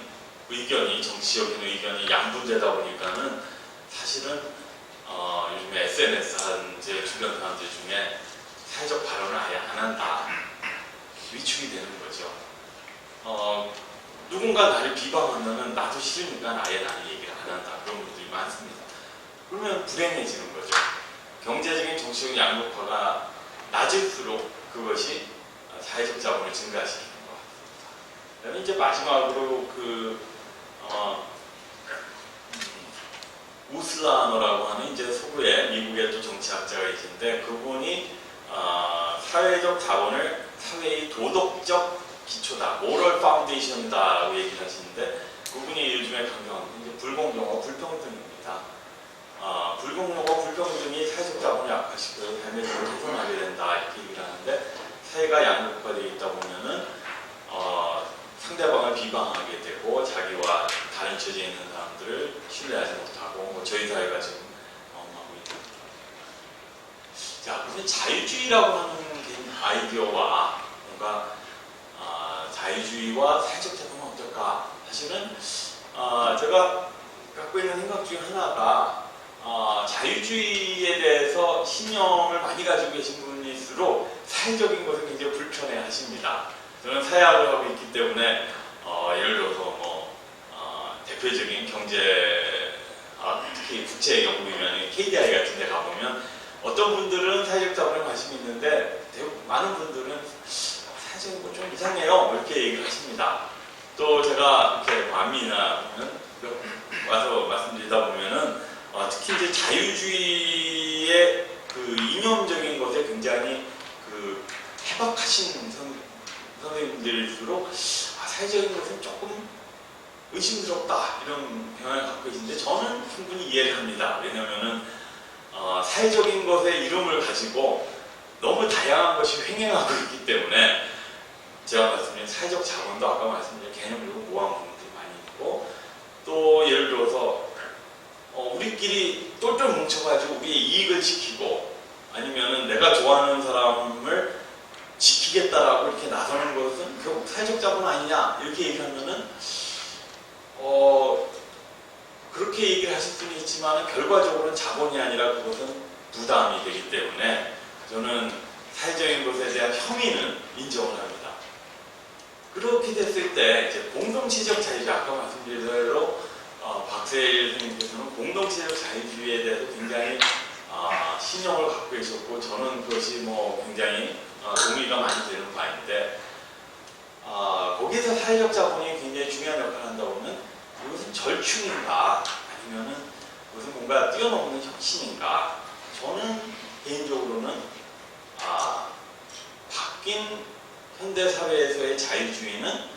의견이, 정치적인 의견이 양분되다 보니까는 사실은 요즘에 SNS 한 제 주변 사람들 중에 사회적 발언을 아예 안 한다. 위축이 되는 거죠. 누군가 나를 비방하면은 나도 싫으니까 아예 나는 얘기를 안 한다. 그런 분들이 많습니다. 그러면 불행해지는 거죠. 경제적인, 정치적인 양극화가 낮을수록 그것이 사회적 자본을 증가시키는 것 같습니다. 그다음에 이제 마지막으로 우슬라너라고 하는 이제 서구의 미국의 또 정치학자가 계신데, 그분이 사회적 자본을 사회의 도덕적 기초다, moral foundation이다라고 얘기를 하시는데, 그분이 요즘에 강조하는 게 이제 불공정과 불평등입니다. 불공정과 불평등이 사회적 자본을 약화시켜서 삶의 질을 개선하게 된다 이렇게 얘기를 하는데, 사회가 양극화되어 있다 보면은 상대방을 비방하게 되고 자기와 다른 처지에 있는 사람들을 신뢰하지 못하고 뭐 저희 사회가 지금 경험하고 있다. 자, 그런데 자유주의라고 하는 아이디어와 뭔가 자유주의와 사회적 자본은 어떨까? 사실은 제가 갖고 있는 생각 중에 하나가 자유주의에 대해서 신념을 많이 가지고 계신 분일수록 사회적인 것을 굉장히 불편해 하십니다. 저는 사회학을 하고 있기 때문에 예를 들어서 대표적인 경제학, 특히 국제 연구위원회 KDI 같은 데 가보면 어떤 분들은 사회적 자본에 관심이 있는데 많은 분들은 사회적인 거 좀 이상해요 이렇게 얘기를 하십니다. 또 제가 이렇게 만미나 와서 말씀드리다 보면은 특히 이제 자유주의의 그 이념적인 것에 굉장히 해박하신 선생님들일수록 사회적인 것은 조금 의심스럽다 이런 경향을 갖고 계신데, 저는 충분히 이해를 합니다. 왜냐하면은 사회적인 것의 이름을 가지고 너무 다양한 것이 횡행하고 있기 때문에, 제가 말씀드린 사회적 자본도 아까 말씀드린 개념으로 모호한 부분들이 많이 있고, 또 예를 들어서 우리끼리 똘똘 뭉쳐가지고 우리의 이익을 지키고 아니면은 내가 좋아하는 사람을 지키겠다라고 이렇게 나서는 것은 결국 사회적 자본 아니냐 이렇게 얘기하면은 그렇게 얘기를 하실 수는 있지만 결과적으로는 자본이 아니라 그것은 부담이 되기 때문에 저는 사회적인 것에 대한 혐의는 인정을 합니다. 그렇게 됐을 때 이제 공동체적 자유주의, 아까 말씀드린 대로 박세일 선생님께서는 공동체적 자유주의에 대해서 굉장히 신념을 갖고 계셨고, 저는 그것이 굉장히 동의가 많이 되는 바인데, 거기서 사회적 자본이 굉장히 중요한 역할을 한다 보면 이것은 절충인가 아니면은 이것은 뭔가 뛰어넘는 혁신인가? 저는 개인적으로는 바뀐 현대 사회에서의 자유주의는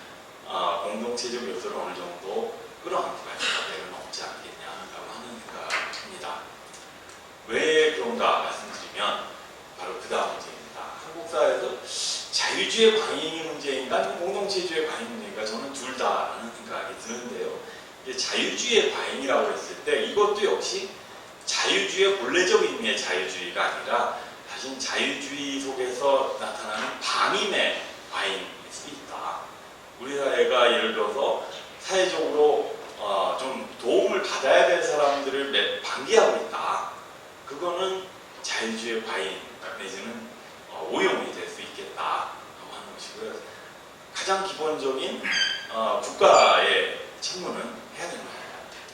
공동체적 요소를 어느 정도 끌어안고 갈 필요는 없지 않겠냐라고 하는 생각을 합니다. 왜 그런가 말씀드리면 바로 그 다음 문제입니다. 한국 사회에서 자유주의 광인이 문제인가 아니면 공동체주의 광인이 문제인가, 저는 둘 다라는 생각이 드는데요. 이게 자유주의 과잉이라고 했을 때 이것도 역시 자유주의의 본래적 의미의 자유주의가 아니라 사실 자유주의 속에서 나타나는 방임의 과잉일 수 있다. 우리 사회가 예를 들어서 사회적으로 좀 도움을 받아야 될 사람들을 방기하고 있다. 그거는 자유주의 과잉 내지는 오용이 될 수 있겠다라고 하는 것이고요. 가장 기본적인 국가의 책무는 해야 되는 거예요.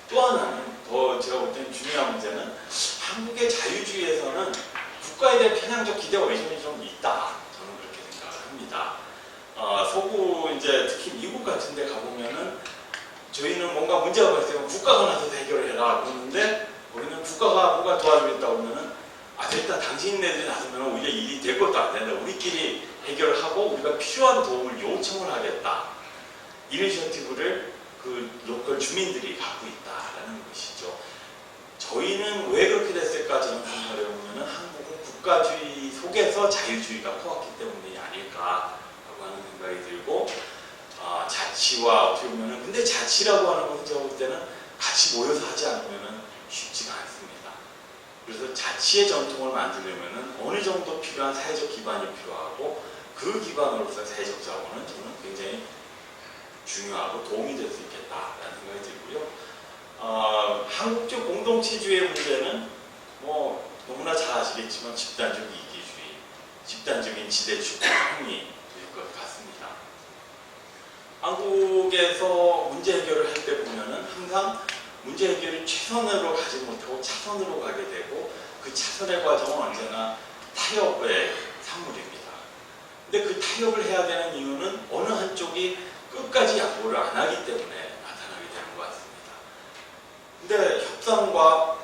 또 하나는 더 제가 볼 때는 중요한 문제는 한국의 자유주의에서는 국가 국가에 대한 편향적 기대와 의존이 좀 있다. 저는 그렇게 생각을 합니다. 서구 이제 특히 미국 같은 데 가보면은 저희는 뭔가 문제가 발생하면 국가가 나서 해결해라 그러는데 우리는 국가가 뭔가 도와주겠다고 하면은 일단 당신네들이 나서면 오히려 일이 될 것도 안 된다. 우리끼리 해결을 하고 우리가 필요한 도움을 요청을 하겠다. 이니셔티브를 그 로컬 주민들이 갖고 있다라는 것이죠. 저희는 왜 그렇게 됐을까 저는 생각을 해보면 한국은 국가주의 속에서 자유주의가 커왔기 때문이 아닐까라고 하는 생각이 들고 자치와 어떻게 보면은 근데 자치라고 하는 것은 제가 볼 때는 같이 모여서 하지 않으면은 쉽지가 않습니다. 그래서 자치의 전통을 만들려면은 어느 정도 필요한 사회적 기반이 필요하고 그 기반으로서 사회적 자원은 저는 굉장히 중요하고 도움이 될 수 있겠다라는 생각이 들고요. 한국적 공동체주의의 문제는 뭐 너무나 잘 아시겠지만 집단적 이기주의, 집단적인 지대 추구형이 될 것 같습니다. 한국에서 문제 해결을 할 때 보면은 항상 문제 해결을 최선으로 가지 못하고 차선으로 가게 되고 그 차선의 과정은 언제나 타협의 산물입니다. 근데 그 타협을 해야 되는 이유는 어느 한쪽이 끝까지 양보를 안 하기 때문에 나타나게 되는 것 같습니다. 근데 협상과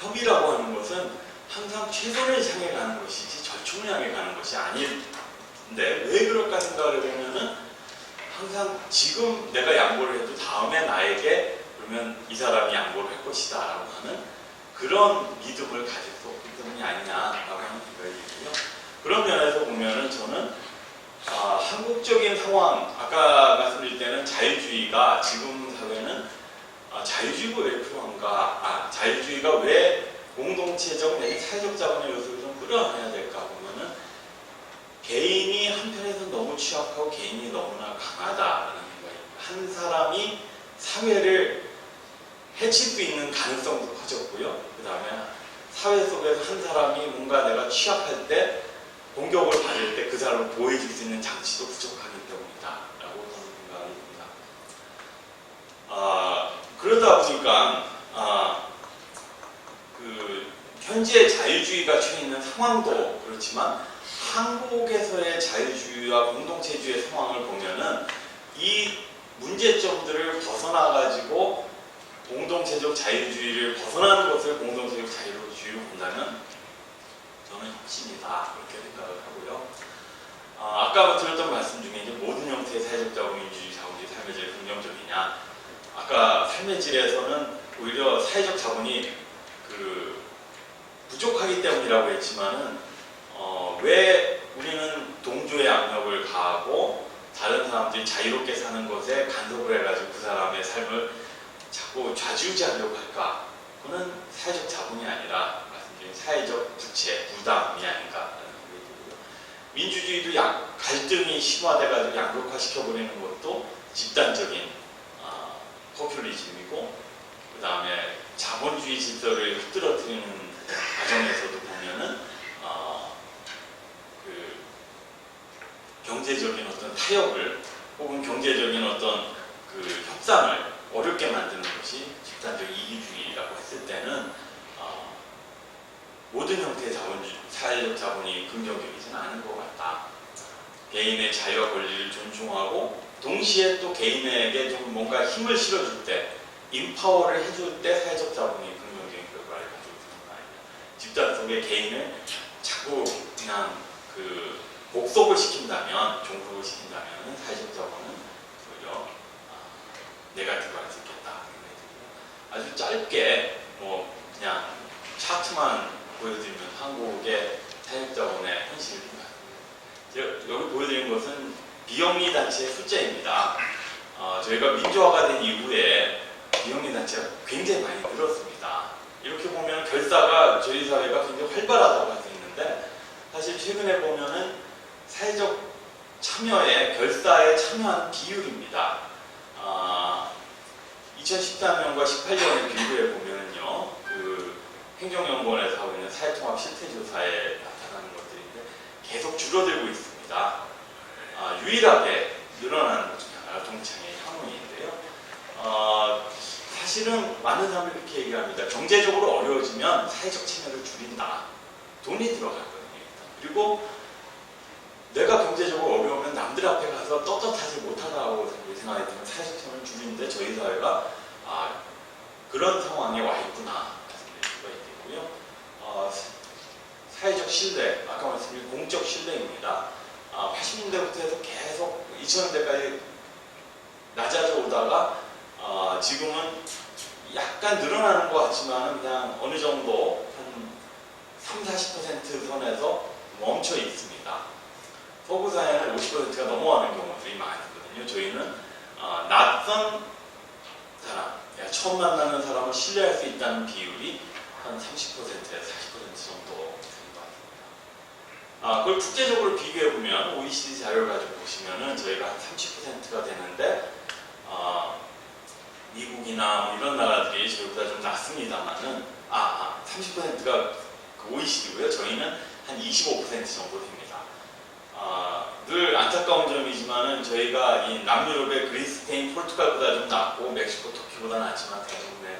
협의라고 하는 것은 항상 최선을 향해 가는 것이지 절충을 향해 가는 것이 아닌데 왜 그럴까 생각을 해보면은 항상 지금 내가 양보를 해도 다음에 나에게 그러면 이 사람이 양보를 할 것이다 라고 하는 그런 믿음을 가질 수 없기 때문이 아니냐라고 하는 생각이 들고요. 그런 면에서 보면은 저는 한국적인 상황, 아까 말씀드릴 때는 자유주의가 지금 사회는 자유주의가 왜 필요한가? 자유주의가 왜 공동체적 내지 사회적 자본의 요소를 좀 끌어안아야 될까 보면은 개인이 한편에서 너무 취약하고 개인이 너무나 강하다라는 생각입니다. 한 사람이 사회를 해칠 수 있는 가능성도 커졌고요. 그 다음에 사회 속에서 한 사람이 뭔가 내가 취약할 때 공격을 받을 때 그 사람을 보호해줄 수 있는 장치도 부족하기 때문이다 라고 저는 생각이 듭니다. 그러다 보니까 그 현재 자유주의가 처해 있는 상황도 그렇지만 한국에서의 자유주의와 공동체주의의 상황을 보면은 이 문제점들을 벗어나가지고 공동체적 자유주의를 벗어나는 것을 공동체적 자유주의로 본다면 저는 혁신이다 그렇게 생각을 하고요. 아까 드렸던 말씀 중에 이제 모든 형태의 사회적 자본, 민주주의, 자본주의, 삶의 질이 긍정적이냐. 아까 삶의 질에서는 오히려 사회적 자본이 부족하기 때문이라고 했지만은 왜 우리는 동조의 압력을 가하고 다른 사람들이 자유롭게 사는 것에 간섭을 해가지고 그 사람의 삶을 자꾸 좌지우지하려고 할까? 그거는 사회적 자본이 아니라 말씀드린 사회적 부채, 부담이 아닌가 라는 생각이 들고요. 민주주의도 갈등이 심화돼가지고 양극화시켜버리는 것도 집단적인 포퓰리즘이고 그 다음에 자본주의 질서를 흐트러뜨리는 과정에서도 보면은 경제적인 어떤 타협을 혹은 경제적인 어떤 협상을 어렵게 만드는 것이 집단적 이기주의라고 했을 때는 모든 형태의 사회적 자본이 긍정적이지는 않은 것 같다. 개인의 자유와 권리를 존중하고 동시에 또 개인에게 좀 뭔가 힘을 실어줄 때 인파워를 해줄 때 사회적 자본이 긍정적인 결과를 가지고 있는 거 아니냐. 집단 속의 개인을 자꾸 그냥 복속을 시킨다면, 종속을 시킨다면 사회적 자본은 오히려 네거티브할 수 있겠다. 아주 짧게 그냥 차트만 보여드리면 한국의 사회적 자본의 현실을 제가 여기 보여드린 것은 비영리 단체의 숫자입니다. 저희가 민주화가 된 이후에 비영리 단체가 굉장히 많이 늘었습니다. 이렇게 보면 결사가 저희 사회가 굉장히 활발하다고 할 수 있는데 사실 최근에 보면은 사회적 참여에 결사에 참여한 비율입니다. 2014년과 18년을 비교해 보면요, 행정연구원에서 하고 있는 사회통합 실태조사에 나타나는 것들인데 계속 줄어들고 있습니다. 유일하게 늘어나는 것 중에 하나가 동창회 혐오인데요. 사실 사실은 많은 사람들이 그렇게 얘기합니다. 경제적으로 어려워지면 사회적 참여를 줄인다. 돈이 들어가거든요. 그리고 내가 경제적으로 어려우면 남들 앞에 가서 떳떳하지 못하다고 생각이 들면 사회적 참여를 줄이는데 저희 사회가 그런 상황에 와 있구나 말씀드릴 수가 있겠고요. 사회적 신뢰, 아까 말씀드린 공적 신뢰입니다. 80년대부터 해서 계속 2000년대까지 낮아져 오다가 지금은 약간 늘어나는 것 같지만 그냥 어느 정도 한 30-40% 선에서 멈춰 있습니다. 서구 사회는 50%가 넘어가는 경우들이 많거든요. 저희는 낯선 사람, 처음 만나는 사람을 신뢰할 수 있다는 비율이 한 30%에서 40% 정도 되는 것 같습니다. 그걸 국제적으로 비교해보면 OECD 자료를 가지고 보시면은 저희가 한 30%가 되는데 미국이나 뭐 이런 나라들이 저희보다 좀 낮습니다만은 30%가 그 OECD고요. 저희는 한 25% 정도 됩니다. 늘 안타까운 점이지만은 저희가 이 남유럽의 그리스, 스페인, 포르투갈보다 좀 낮고 멕시코, 터키보다 낮지만 대부분의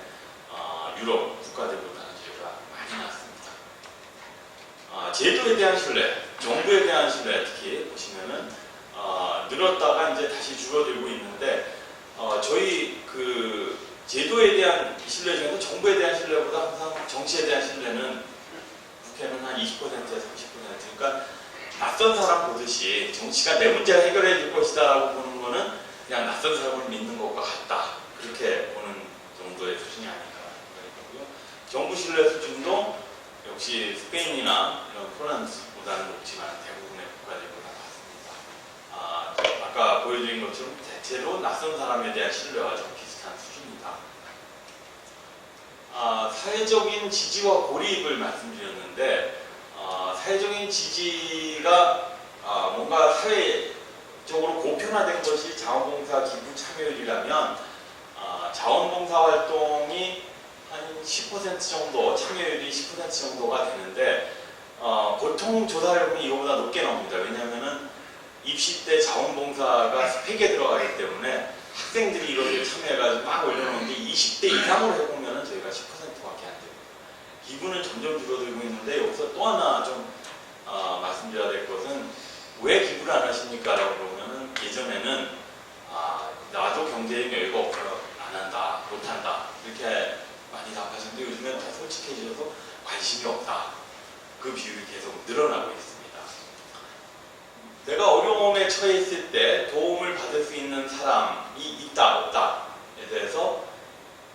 유럽 국가들보다는 저희가 많이 낮습니다. 제도에 대한 신뢰, 정부에 대한 신뢰 특히 보시면은 늘었다가 이제 다시 줄어들고 있는데 저희 그 제도에 대한 신뢰 중에서 정부에 대한 신뢰보다 항상 정치에 대한 신뢰는 국회는 한 20%에서 30%. 그러니까 낯선 사람 보듯이 정치가 내 문제를 해결해 줄 것이다라고 보는 거는 그냥 낯선 사람을 믿는 것과 같다. 그렇게 보는 정도의 수준이 아닌가 생각이 들고요. 정부 신뢰 수준도 역시 스페인이나 이런 폴란드보다는 높지만 대부분의 국가들보다 낮습니다. 아까 보여드린 것처럼 대체로 낯선 사람에 대한 신뢰와 좀 비슷한 수준이다. 사회적인 지지와 고립을 말씀드렸는데 사회적인 지지가 뭔가 사회적으로 보편화된 것이 자원봉사 기부 참여율이라면 자원봉사 활동이 한 10% 정도, 참여율이 10% 정도가 되는데 보통 조사를 보면 이거보다 높게 나옵니다. 왜냐하면 입시 때 자원봉사가 스펙에 들어가기 때문에 학생들이 이걸 참여해가지고 막 올려놓는데 20대 이상으로 해보면 저희가 10%밖에 안 됩니다. 기부는 점점 줄어들고 있는데 여기서 또 하나 좀 말씀드려야 될 것은 왜 기부를 안 하십니까? 라고 그러면은 예전에는 나도 경제에 여유가 없어서 안 한다, 못한다 이렇게 많이 답하셨는데 요즘엔 다 솔직해지셔서 관심이 없다. 그 비율이 계속 늘어나고 있습니다. 내가 어려움에 처해 있을 때 도움을 받을 수 있는 사람이 있다, 없다에 대해서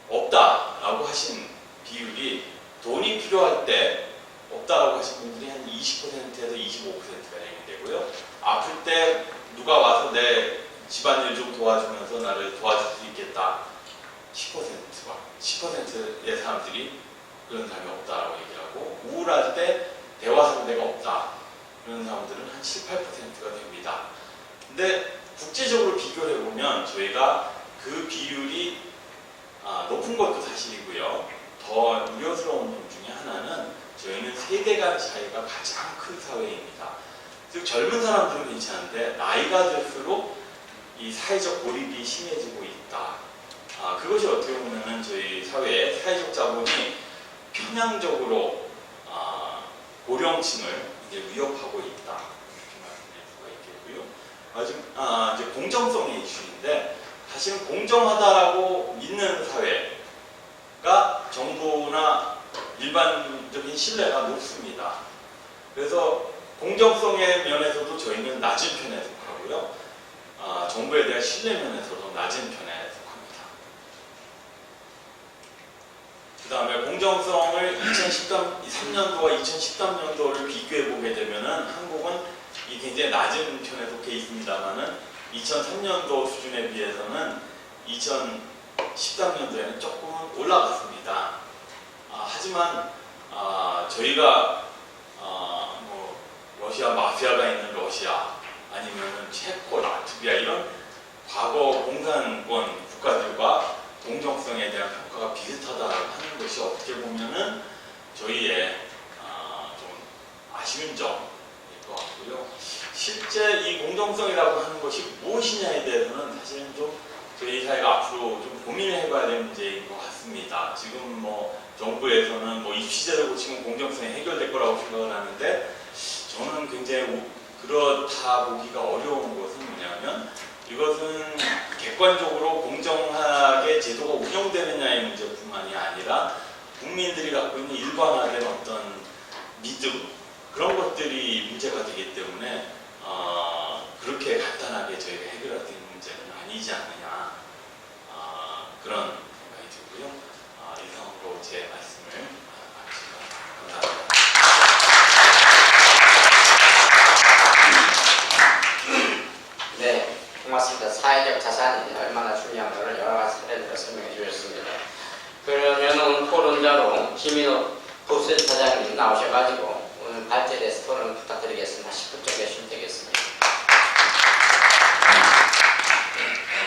없다라고 하신 비율이 돈이 필요할 때 없다라고 하신 분들이 한 20%에서 25%가 되고요. 아플 때 누가 와서 내 집안일 좀 도와주면서 나를 도와줄 수 있겠다. 10%의 사람들이 그런 사람이 없다라고 얘기를 하고 우울할 때 대화 상대가 없다. 그런 사람들은 한 7-8%가 됩니다. 근데 국제적으로 비교를 해보면 저희가 그 비율이 높은 것도 사실이고요. 더 우려스러운 점 중에 하나는 저희는 세대 간 차이가 가장 큰 사회입니다. 즉 젊은 사람들은 괜찮은데 나이가 들수록 이 사회적 고립이 심해지고 있다. 그것이 어떻게 보면 저희 사회의 사회적 자본이 편향적으로 고령층을 이제 위협하고 있다. 이렇게 말씀드릴 수가 있겠고요. 이제 공정성의 이슈인데 사실은 공정하다라고 믿는 사회가 정부나 일반적인 신뢰가 높습니다. 그래서 공정성의 면에서도 저희는 낮은 편에 속하고요. 정부에 대한 신뢰 면에서도 낮은 편에 속합니다. 그 다음에 공정성을 2013년도와 2013년도를 비교해 보게 되면은 한국은 이 굉장히 낮은 편에 속해 있습니다만은 2003년도 수준에 비해서는 2013년도에는 조금은 올라갔습니다. 하지만 저희가 뭐 러시아 마피아가 있는 러시아 아니면 체코, 라트비아 이런 과거 공산권 국가들과 공정성에 대한 평가가 비슷하다고 하는 것이 어떻게 보면은 저희의 좀 아쉬운 점일 것 같고요. 실제 이 공정성이라고 하는 것이 무엇이냐에 대해서는 사실은 좀 저희 사회가 앞으로 좀 고민을 해봐야 될 문제인 것 같습니다. 지금 뭐 정부에서는 뭐 입시제도 고치면 공정성이 해결될 거라고 생각을 하는데 저는 굉장히 그렇다 보기가 어려운 것은 뭐냐면 이것은 객관적으로 공정하게 제도가 운영되느냐의 문제뿐만이 아니라 국민들이 갖고 있는 일반화된 어떤 믿음 그런 것들이 문제가 되기 때문에 그렇게 간단하게 저희가 해결할 수 있는 문제는 아니지 않느냐 그런 생각이 들고요. 이상으로 제 말씀을 마치겠습니다. 감사합니다. 네, 고맙습니다. 사회적 자산이 얼마나 중요한가를 여러 가지 사례들로 설명해 주셨습니다. 그러면 오늘 토론자로 김인호 법센터장님 나오셔가지고 오늘 발제에 대해서 토론을 부탁드리겠습니다. 10분 정도 하시면 되겠습니다.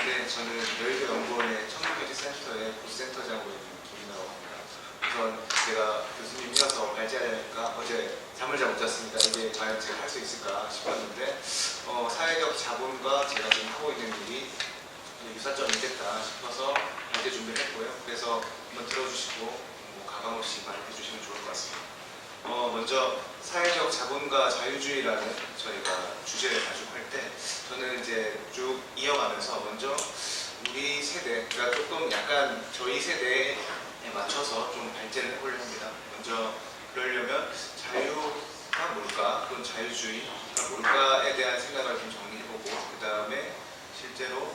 네, 저는 여의도 연구원의 청년교직센터의 부센터장으로 있는 김인호라고 합니다. 우선 제가 교수님이어서 발제하니까 어제 잠을 잘 못 잤습니다. 이게 과연 제가 할 수 있을까 싶었는데 사회적 자본과 제가 지금 하고 있는 일이 유사점이 있겠다 싶어서 발제 준비를 했고요. 그래서 한번 들어주시고 가감 없이 말해 주시면 좋을 것 같습니다. 먼저 사회적 자본과 자유주의라는 저희가 주제를 가지고 할 때 저는 이제 쭉 이어가면서 먼저 우리 세대가 조금 약간 저희 세대에 맞춰서 좀 발제를 해보려고 합니다. 먼저 그러려면 자유가 뭘까, 또는 자유주의가 뭘까에 대한 생각을 좀 정리해보고 그 다음에 실제로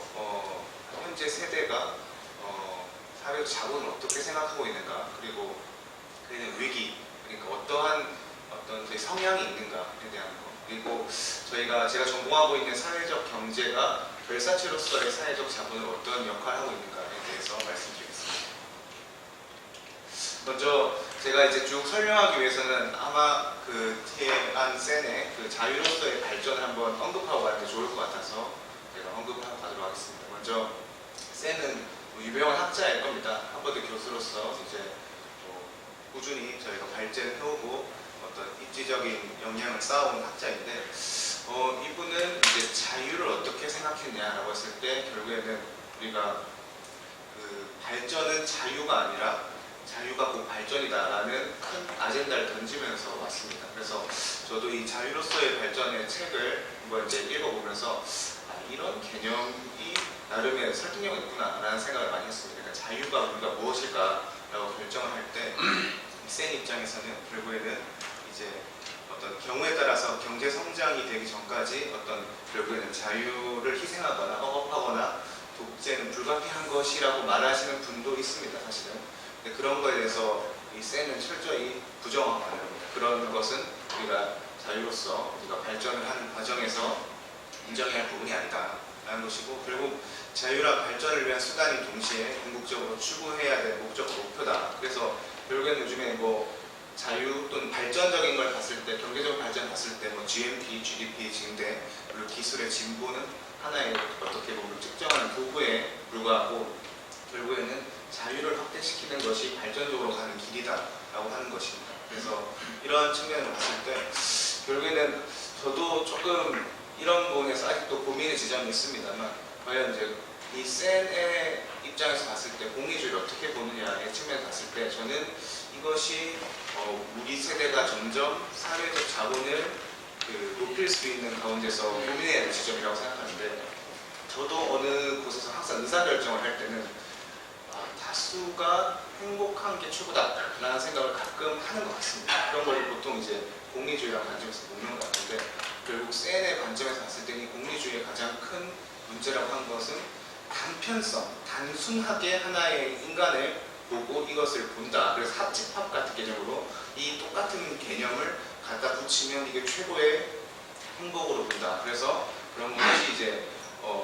현재 세대가 사회적 자본을 어떻게 생각하고 있는가, 그리고 그에는 위기, 그러니까 어떠한 어떤 저희 성향이 있는가에 대한 거, 그리고 제가 전공하고 있는 사회적 경제가 별사체로서의 사회적 자본을 어떤 역할을 하고 있는가에 대해서 말씀드리겠습니다. 먼저 제가 이제 쭉 설명하기 위해서는 아마 그 티안 센의 그 자유로서의 발전을 한번 언급하고 가는 게 좋을 것 같아서 제가 언급을 하고 가도록 하겠습니다. 먼저 센은 유명한 학자일 겁니다. 하버드 교수로서 이제 꾸준히 저희가 발전을 해오고 어떤 입지적인 역량을 쌓아온 학자인데 이분은 이제 자유를 어떻게 생각했냐라고 했을 때 결국에는 우리가 그 발전은 자유가 아니라 자유가 꼭 발전이다라는 큰 아젠다를 던지면서 왔습니다. 그래서 저도 이 자유로서의 발전의 책을 한번 이제 읽어보면서 이런 개념이 나름의 설득력이 있구나라는 생각을 많이 했습니다. 그러니까 자유가 우리가 무엇일까라고 결정을 할 때 센 입장에서는 결국에는 이제 어떤 경우에 따라서 경제 성장이 되기 전까지 어떤 결국에는 자유를 희생하거나 억압하거나 독재는 불가피한 것이라고 말하시는 분도 있습니다. 사실은. 근데 그런 거에 대해서 이 센은 철저히 부정하고 합니다. 그런 것은 우리가 자유로서 우리가 발전을 하는 과정에서 인정해야 할 부분이 아니다 라는 것이고, 결국 자유라 발전을 위한 수단인 동시에 궁극적으로 추구해야 될 목적 목표다. 그래서 결국에는 요즘에 자유 또는 발전적인 걸 봤을 때, 경제적 발전 봤을 때 GNP, GDP 증대, 그리고 기술의 진보는 하나의 어떻게 보면 특정한 도구에 불과하고 결국에는 자유를 확대시키는 것이 발전적으로 가는 길이다라고 하는 것입니다. 그래서 이러한 측면을 봤을 때 결국에는 저도 조금 이런 부분에서 아직도 고민의 지점이 있습니다만, 과연 이제 이 센의 입장에서 봤을 때 공의주의를 어떻게 보느냐의 측면에서 봤을 때 저는 이것이 우리 세대가 점점 사회적 자본을 높일 수 있는 가운데서 고민해야 할 지점이라고 생각하는데, 저도 어느 곳에서 항상 의사결정을 할 때는 다수가 행복한 게 최고다라는 생각을 가끔 하는 것 같습니다. 그런 걸 보통 이제 공리주의라는 관점에서 보는 것 같은데, 결국 센의 관점에서 봤을 때 이 공리주의의 가장 큰 문제라고 한 것은 단편성, 단순하게 하나의 인간을 보고 이것을 본다. 그래서 합집합 같은 개념으로 이 똑같은 개념을 갖다 붙이면 이게 최고의 행복으로 본다. 그래서 그런 것이 이제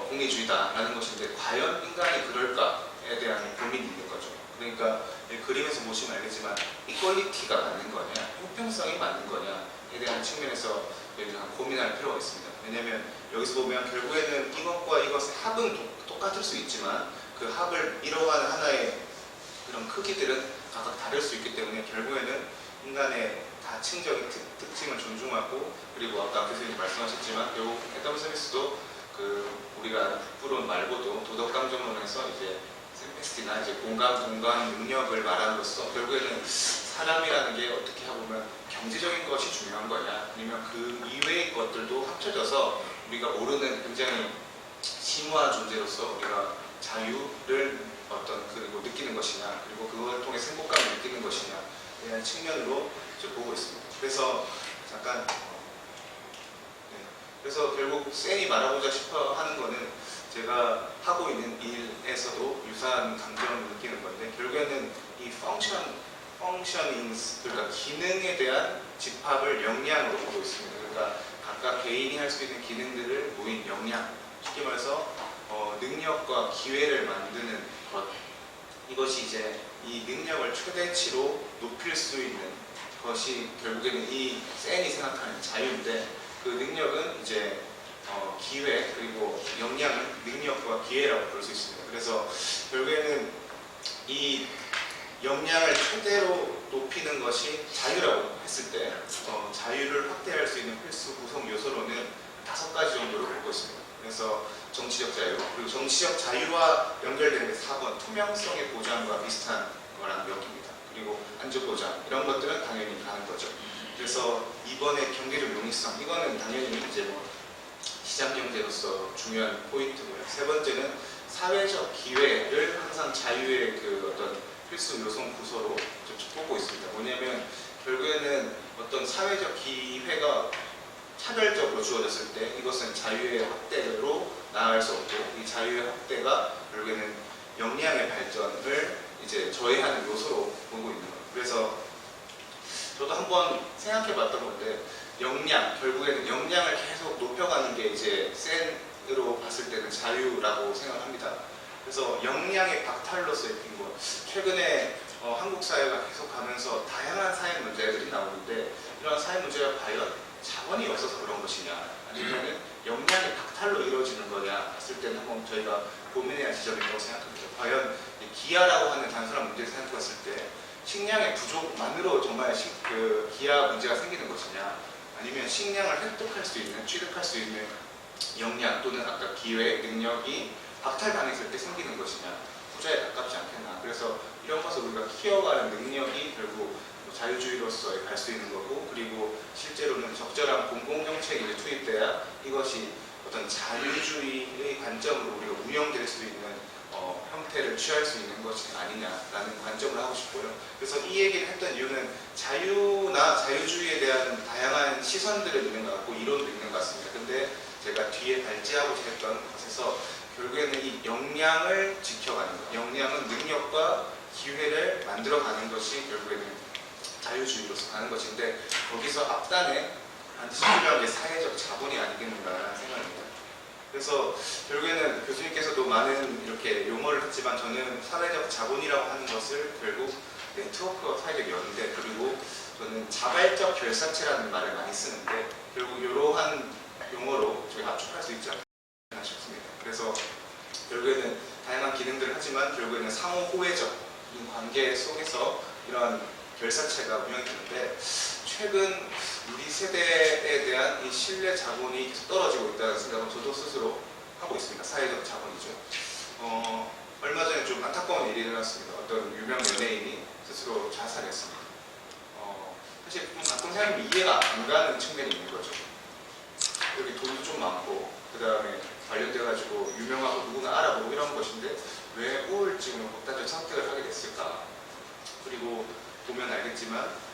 공리주의다라는 것인데, 과연 인간이 그럴까에 대한 고민이 있는 거죠. 그러니까 그림에서 보시면 알겠지만 이퀄리티가 맞는 거냐, 형평성이 맞는 거냐에 대한 측면에서 고민할 필요가 있습니다. 왜냐하면 여기서 보면 결국에는 이것과 이것의 합은 똑같을 수 있지만 그 합을 이뤄가는 하나의 그런 크기들은 각각 다를 수 있기 때문에 결국에는 인간의 다층적인 특징을 존중하고, 그리고 아까 교수님 말씀하셨지만 결국 애덤 스미스도 그 우리가 북부론 말고도 도덕감정론에서 이제 셈페스티나 이제 공감 능력을 말함으로써 결국에는 사람이라는 게 어떻게 보면 경제적인 것이 중요한 거냐 아니면 그 이외의 것들도 합쳐져서 우리가 모르는 굉장히 심오한 존재로서 우리가 자유를 그리고 느끼는 것이냐 그리고 그걸 통해 행복감을 느끼는 것이냐에 대한 측면으로 좀 보고 있습니다. 그래서 잠깐 그래서 결국 센이 말하고자 싶어 하는 거는 제가 하고 있는 일에서도 유사한 감정을 느끼는 건데 결국에는 이 펑셔닝스 그러니까 기능에 대한 집합을 역량으로 보고 있습니다. 그러니까 각각 개인이 할 수 있는 기능들을 모인 역량 쉽게 말해서 능력과 기회를 만드는 것 이것이 이제 이 능력을 최대치로 높일 수 있는 것이 결국에는 이 센이 생각하는 자유인데 그 능력은 이제 기회 그리고 역량은 능력과 기회라고 볼 수 있습니다. 그래서 결국에는 이 역량을 최대로 높이는 것이 자유라고 했을 때 자유를 확대할 수 있는 필수 구성 요소로는 5가지 정도를 보고 있습니다. 그래서 정치적 자유, 그리고 정치적 자유와 연결되는 게 4번 투명성의 보장과 비슷한 거랑 여깁니다. 그리고 안전 보장 이런 것들은 당연히 가는 거죠. 그래서 2번의 경제적 용이성 이거는 당연히 이제 뭐 시장 경제로서 중요한 포인트고요. 3번째는 사회적 기회를 항상 자유의 그 어떤 필수 요소 구조로 보고 있습니다. 뭐냐면 결국에는 어떤 사회적 기회가 차별적으로 주어졌을 때 이것은 자유의 확대로 나아갈 수 없고 이 자유의 확대가 결국에는 역량의 발전을 이제 저해하는 요소로 보고 있는 거예요. 그래서 저도 한번 생각해 봤던 건데 역량, 결국에는 역량을 계속 높여가는 게 이제 센으로 봤을 때는 자유라고 생각합니다. 그래서 역량의 박탈로서의 빈곤 최근에 한국 사회가 계속 가면서 다양한 사회 문제들이 나오는데 이런 사회 문제가 과연 자원이 없어서 그런 것이냐 아니면 역량의 박탈로 이루어지는 거냐 했을 때는 한번 저희가 고민해야 할 지점이라고 생각합니다. 과연 기아라고 하는 단순한 문제를 생각했을 때 식량의 부족만으로 정말 그 기아 문제가 생기는 것이냐 아니면 식량을 획득할 수 있는 취득할 수 있는 역량 또는 아까 기회, 능력이 박탈당했을 때 생기는 것이냐 후자에 가깝지 않겠나. 그래서 이런 것을 우리가 키워가는 능력이 결국 자유주의로서의 갈 수 있는 거고 그리고 실제로는 적절한 공공정책이 투입돼야 이것이 어떤 자유주의의 관점으로 우리가 운영될 수 있는 형태를 취할 수 있는 것이 아니냐라는 관점을 하고 싶고요. 그래서 이 얘기를 했던 이유는 자유나 자유주의에 대한 다양한 시선들은 있는 것 같고 이론도 있는 것 같습니다. 근데 제가 뒤에 발제하고자 했던 것에서 결국에는 이 역량을 지켜가는 것, 역량은 능력과 기회를 만들어가는 것이 결국에는 자유주의로서 가는 것인데 거기서 앞단에 반드시 필요한 게 사회적 자본이 아니겠는가라는 생각입니다. 그래서 결국에는 교수님께서도 많은 이렇게 용어를 했지만 저는 사회적 자본이라고 하는 것을 결국 네트워크와 사회적 연대 그리고 저는 자발적 결사체라는 말을 많이 쓰는데 결국 이러한 용어로 저희가 압축할 수 있지 않나 싶습니다. 그래서 결국에는 다양한 기능들을 하지만 결국에는 상호호혜적인 관계 속에서 이러한 결사체가 운영이 되는데 최근 우리 세대에 대한 이 신뢰 자본이 계속 떨어지고 있다는 생각은 저도 스스로 하고 있습니다. 사회적 자본이죠. 얼마 전에 좀 안타까운 일이 일어났습니다. 어떤 유명 연예인이 스스로 자살했습니다. 사실 가끔 생각하면 이해가 안 가는 측면이 있는 거죠. 여기 돈도 좀 많고 그 다음에 관련돼가지고 유명하고 누구나 알아보고 이런 것인데 왜 우울증으로 극단적 선택을 하게 됐을까? 그리고 보면 알겠지만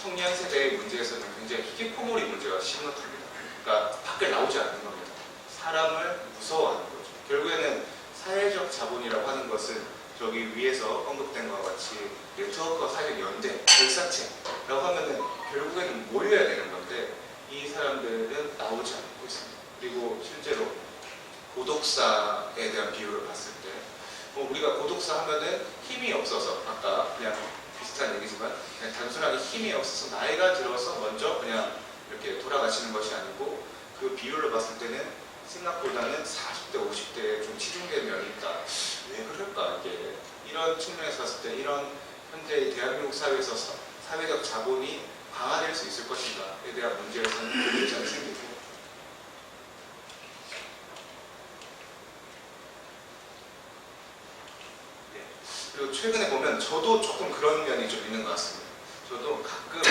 청년 세대의 문제에서는 굉장히 히키코모리 문제가 심각합니다. 그러니까 밖에 나오지 않는 겁니다. 사람을 무서워하는 거죠. 결국에는 사회적 자본이라고 하는 것은 저기 위에서 언급된 것과 같이 네트워크와 사회적 연대, 결사체라고 하면은 결국에는 모여야 되는 건데 이 사람들은 나오지 않고 있습니다. 그리고 실제로 고독사에 대한 비율을 봤을 때 우리가 고독사 하면은 힘이 없어서 아까 그냥 비슷한 얘기지만 그냥 단순하게 힘이 없어서 나이가 들어서 먼저 그냥 이렇게 돌아가시는 것이 아니고 그 비율로 봤을 때는 생각보다는 40대, 50대에 좀 치중된 면이 있다. 왜 그럴까 이게 이런 측면에서 봤을 때 이런 현재 대한민국 사회에서 사회적 자본이 강화될 수 있을 것인가에 대한 문제에서는 굉장히 생기고 그리고 최근에 보면 저도 조금 그런 면이 좀 있는 것 같습니다. 저도 가끔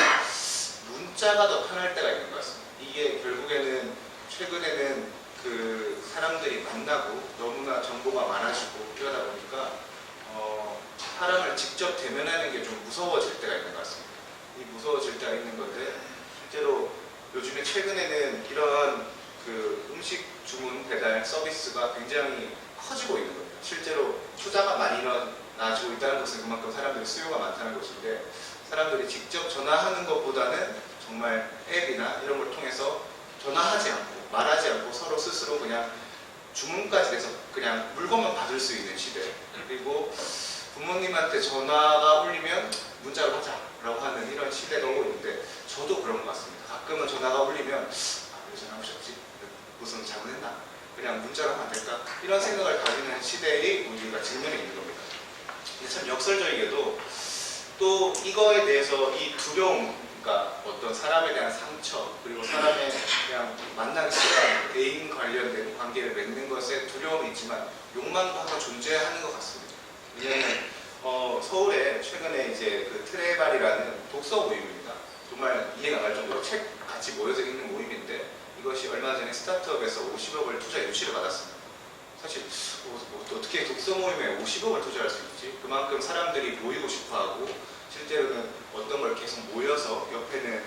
문자가 더 편할 때가 있는 것 같습니다. 이게 결국에는 최근에는 그 사람들이 만나고 너무나 정보가 많아지고 이러다 보니까 사람을 직접 대면하는 게 좀 무서워질 때가 있는 것 같습니다. 이 무서워질 때가 있는 건데 실제로 요즘에 최근에는 이런 그 음식 주문 배달 서비스가 굉장히 커지고 있는 겁니다. 실제로 투자가 많이 일어나지고 있다는 것은 그만큼 사람들이 수요가 많다는 것인데 사람들이 직접 전화하는 것보다는 정말 앱이나 이런 걸 통해서 전화하지 않고 말하지 않고 서로 스스로 그냥 주문까지 돼서 그냥 물건만 받을 수 있는 시대. 그리고 부모님한테 전화가 울리면 문자로 하자라고 하는 이런 시대가 오고 있는데 저도 그런 것 같습니다. 가끔은 전화가 울리면 왜 전화 오셨지? 무슨 잘못했나? 그냥 문자로 하면 안 될까? 이런 생각을 가지는 시대에 우리가 직면해 있는 겁니다. 근데 참 역설적이게도 또 이거에 대해서 이 두려움, 그러니까 어떤 사람에 대한 상처, 그리고 사람의 그냥 만나는 시간, 대인 관련된 관계를 맺는 것에 두려움이 있지만 욕망도 항상 존재하는 것 같습니다. 왜냐하면 서울에 최근에 이제 그 트레발이라는 독서 모임입니다. 정말 이해가 갈 정도로 책 같이 모여서 읽는 모임인데 이것이 얼마 전에 스타트업에서 50억을 투자 유치를 받았습니다. 사실 어떻게 독서 모임에 50억을 투자할 수 있지? 그만큼 사람들이 모이고 싶어하고 실제로는 어떤 걸 계속 모여서 옆에는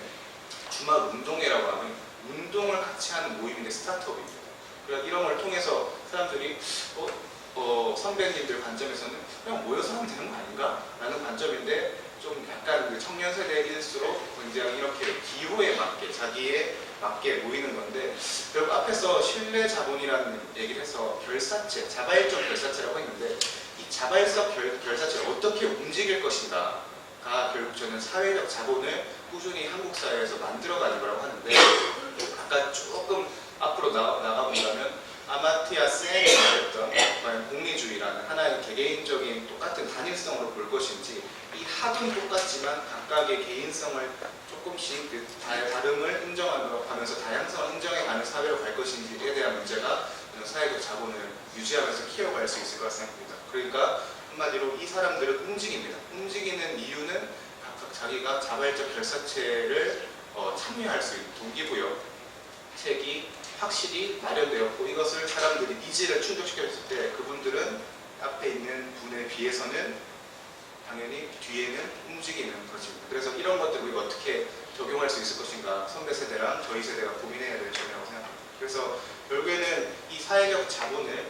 주말 운동회라고 하는 운동을 같이 하는 모임인데 스타트업입니다. 그래서 이런 걸 통해서 사람들이 선배님들 관점에서는 그냥 모여서 하면 되는 거 아닌가? 라는 관점인데 좀 약간 그 청년 세대일수록 굉장히 이렇게 기호에 맞게 자기에 맞게 모이는 건데 결국 앞에서 신뢰 자본이라는 얘기를 해서 결사체, 자발적 결사체라고 했는데 이 자발적 결사체를 어떻게 움직일 것인가가 결국 저는 사회적 자본을 꾸준히 한국 사회에서 만들어가는 거라고 하는데 아까 조금 앞으로 나가본다면 아마티아 센이 말했던 과연 공리주의라는 하나의 개개인적인 똑같은 단일성으로 볼 것인지 이 합은 똑같지만 각각의 개인성을 조금씩 그 다름을 인정하면서 다양성을 인정해가는 사회로 갈 것인지에 대한 문제가 사회적 자본을 유지하면서 키워갈 수 있을 거라 생각합니다. 그러니까 한마디로 이 사람들은 움직입니다. 움직이는 이유는 각각 자기가 자발적 결사체를 참여할 수 있는 동기부여 책이 확실히 마련되었고 이것을 사람들이 니즈를 충족시켰을 때 그분들은 앞에 있는 분에 비해서는 당연히 뒤에는 움직이는 것입니다. 그래서 이런 것들을 우리가 어떻게 적용할 수 있을 것인가 선배 세대랑 저희 세대가 고민해야 될 점이라고 생각합니다. 그래서 결국에는 이 사회적 자본을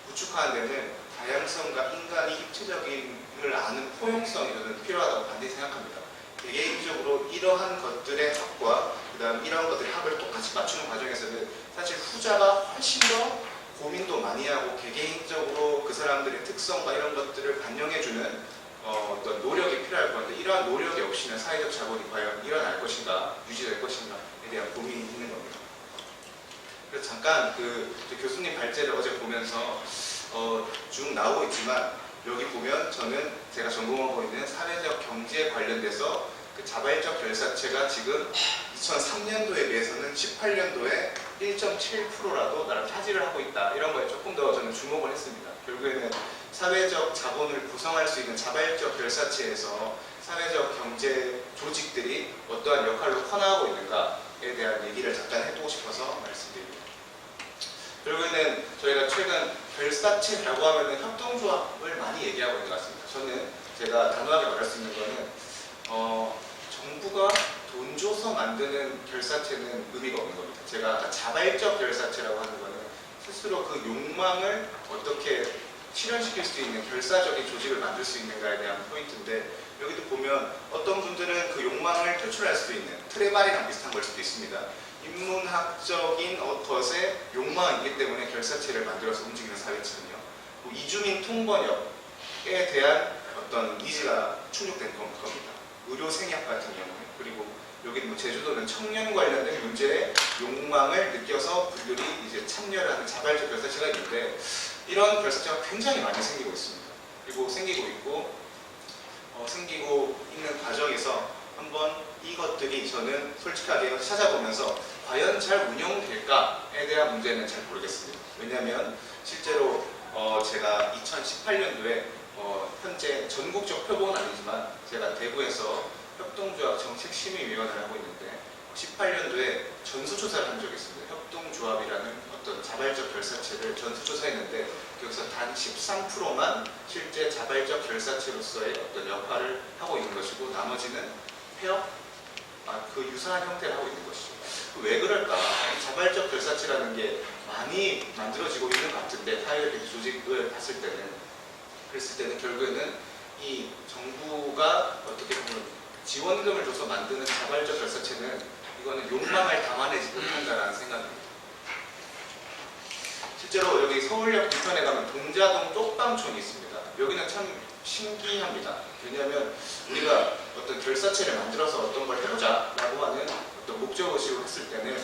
구축하는 데는 다양성과 인간이 입체적인을 아는 포용성이 저는 필요하다고 반드시 생각합니다. 개개인적으로 이러한 것들의 합과 그다음 이런 것들의 합을 똑같이 맞추는 과정에서는 사실 후자가 훨씬 더 고민도 많이 하고 개개인적으로 그 사람들의 특성과 이런 것들을 반영해주는 어떤 노력이 필요할 건데 이러한 노력이 없이는 사회적 자본이 과연 일어날 것인가 유지될 것인가에 대한 고민이 있는 겁니다. 그래서 잠깐 그 교수님 발제를 어제 보면서 쭉 나오고 있지만 여기 보면 저는 제가 전공하고 있는 사회적 경제에 관련돼서 그 자발적 결사체가 지금 2003년도에 비해서는 18년도에 1.7%라도 나름 차지를 하고 있다. 이런 거에 조금 더 저는 주목을 했습니다. 결국에는 사회적 자본을 구성할 수 있는 자발적 결사체에서 사회적 경제 조직들이 어떠한 역할로 커나가고 있는가에 대한 얘기를 잠깐 해보고 싶어서 말씀드립니다. 결국에는 저희가 최근 결사체라고 하면 협동조합을 많이 얘기하고 있는 것 같습니다. 저는 제가 단호하게 말할 수 있는 거는 정부가 돈 줘서 만드는 결사체는 의미가 없는 겁니다. 제가 아까 자발적 결사체라고 하는 거는 스스로 그 욕망을 어떻게 실현시킬 수 있는 결사적인 조직을 만들 수 있는가에 대한 포인트인데 여기도 보면 어떤 분들은 그 욕망을 표출할 수도 있는 트레발이랑 비슷한 걸 수도 있습니다. 인문학적인 것에 욕망이 있기 때문에 결사체를 만들어서 움직이는 사회처럼요. 이주민 통번역에 대한 어떤 니즈가 충족된 겁니다. 의료 생약 같은 경우에 그리고 여기 제주도는 청년 관련된 문제에 욕망을 느껴서 분들이 이제 참여를 하는 자발적 결사체가 있는데 이런 결사체가 굉장히 많이 생기고 있습니다. 그리고 생기고 있는 과정에서 한번 이것들이 저는 솔직하게 찾아보면서 과연 잘 운영될까에 대한 문제는 잘 모르겠습니다. 왜냐하면 실제로 제가 2018년도에 현재 전국적 표본은 아니지만 제가 대구에서 협동조합 정책심의위원회를 하고 있는데 18년도에 전수조사를 한 적이 있습니다. 협동조합이라는 어떤 자발적 결사체를 전수조사했는데 여기서 단 13%만 실제 자발적 결사체로서의 어떤 역할을 하고 있는 것이고 나머지는 폐업, 그 유사한 형태를 하고 있는 것이죠. 왜 그럴까? 자발적 결사체라는 게 많이 만들어지고 있는 것 같은데 사회적 조직을 봤을 때는 그랬을 때는 결국에는 이 정부가 어떻게 보면 지원금을 줘서 만드는 자발적 결사체는 이거는 욕망을 담아내지 못한다는 생각입니다. 실제로 여기 서울역 뒤편에 가면 동자동 쪽방촌이 있습니다. 여기는 참 신기합니다. 왜냐하면 우리가 어떤 결사체를 만들어서 어떤 걸 해보자라고 하는 어떤 목적의식으로 했을 때는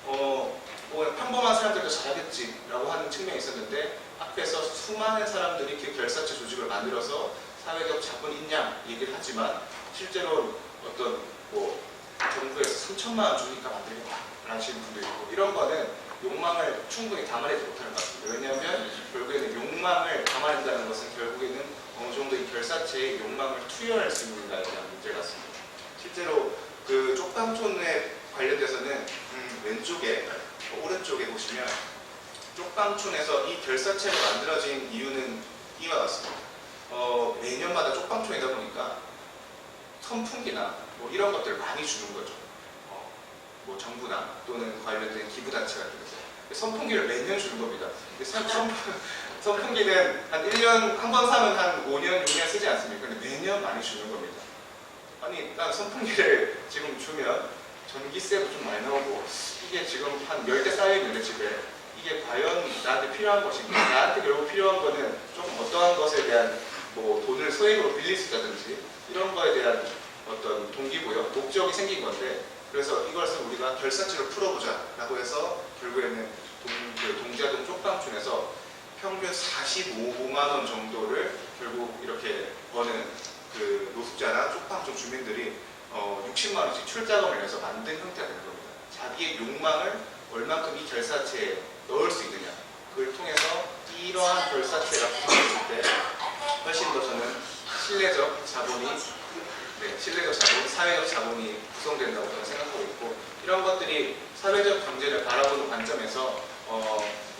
뭐 평범한 사람들도 잘하겠지라고 하는 측면이 있었는데 앞에서 수많은 사람들이 그 결사체 조직을 만들어서 사회적 자본 인양 얘기를 하지만 실제로 어떤 뭐 정부에서 3천만 원 주니까 만들겠다 하시는 분도 있고 이런 거는 욕망을 충분히 담아내지 못하는 것 같습니다. 왜냐하면 결국에는 욕망을 담아낸다는 것은 결국에는 어느 정도 이 결사체의 욕망을 투여할 수 있는가에 대한 문제 같습니다. 실제로 그 쪽방촌에 관련돼서는 왼쪽에 오른쪽에 보시면 쪽방촌에서 이 결사체가 만들어진 이유는 이와 같습니다. 매년마다 쪽방촌이다 보니까 선풍기나 뭐 이런 것들을 많이 주는 거죠. 뭐 정부나 또는 관련된 기부단체 같은 데서 선풍기를 매년 주는 겁니다. 선풍기는 한 1년 한 번 사면 한 5년, 6년 쓰지 않습니까? 근데 매년 많이 주는 겁니다. 아니, 난 선풍기를 지금 주면 전기세도 좀 많이 나오고 이게 지금 한 10대 쌓여있는데 집에 이게 과연 나한테 필요한 것인가? 나한테 결국 필요한 거는 조금 어떠한 것에 대한 뭐 돈을 소액으로 빌릴 수 있다든지 이런 거에 대한 어떤 동기부여, 목적이 생긴 건데 그래서 이것을 우리가 결사체로 풀어보자 라고 해서 결국에는 동자동 쪽방촌에서 평균 45만 원 정도를 결국 이렇게 버는 그 노숙자나 쪽방촌 주민들이 60만 원씩 출자금을 내서 만든 형태가 되는 겁니다. 자기의 욕망을 얼만큼 이 결사체에 넣을 수 있느냐 그걸 통해서 이러한 결사체가 구성됐을 때 훨씬 더 저는 신뢰적 자본이 신뢰적 자본, 사회적 자본이 구성된다고 저는 생각하고 있고 이런 것들이 사회적 경제를 바라보는 관점에서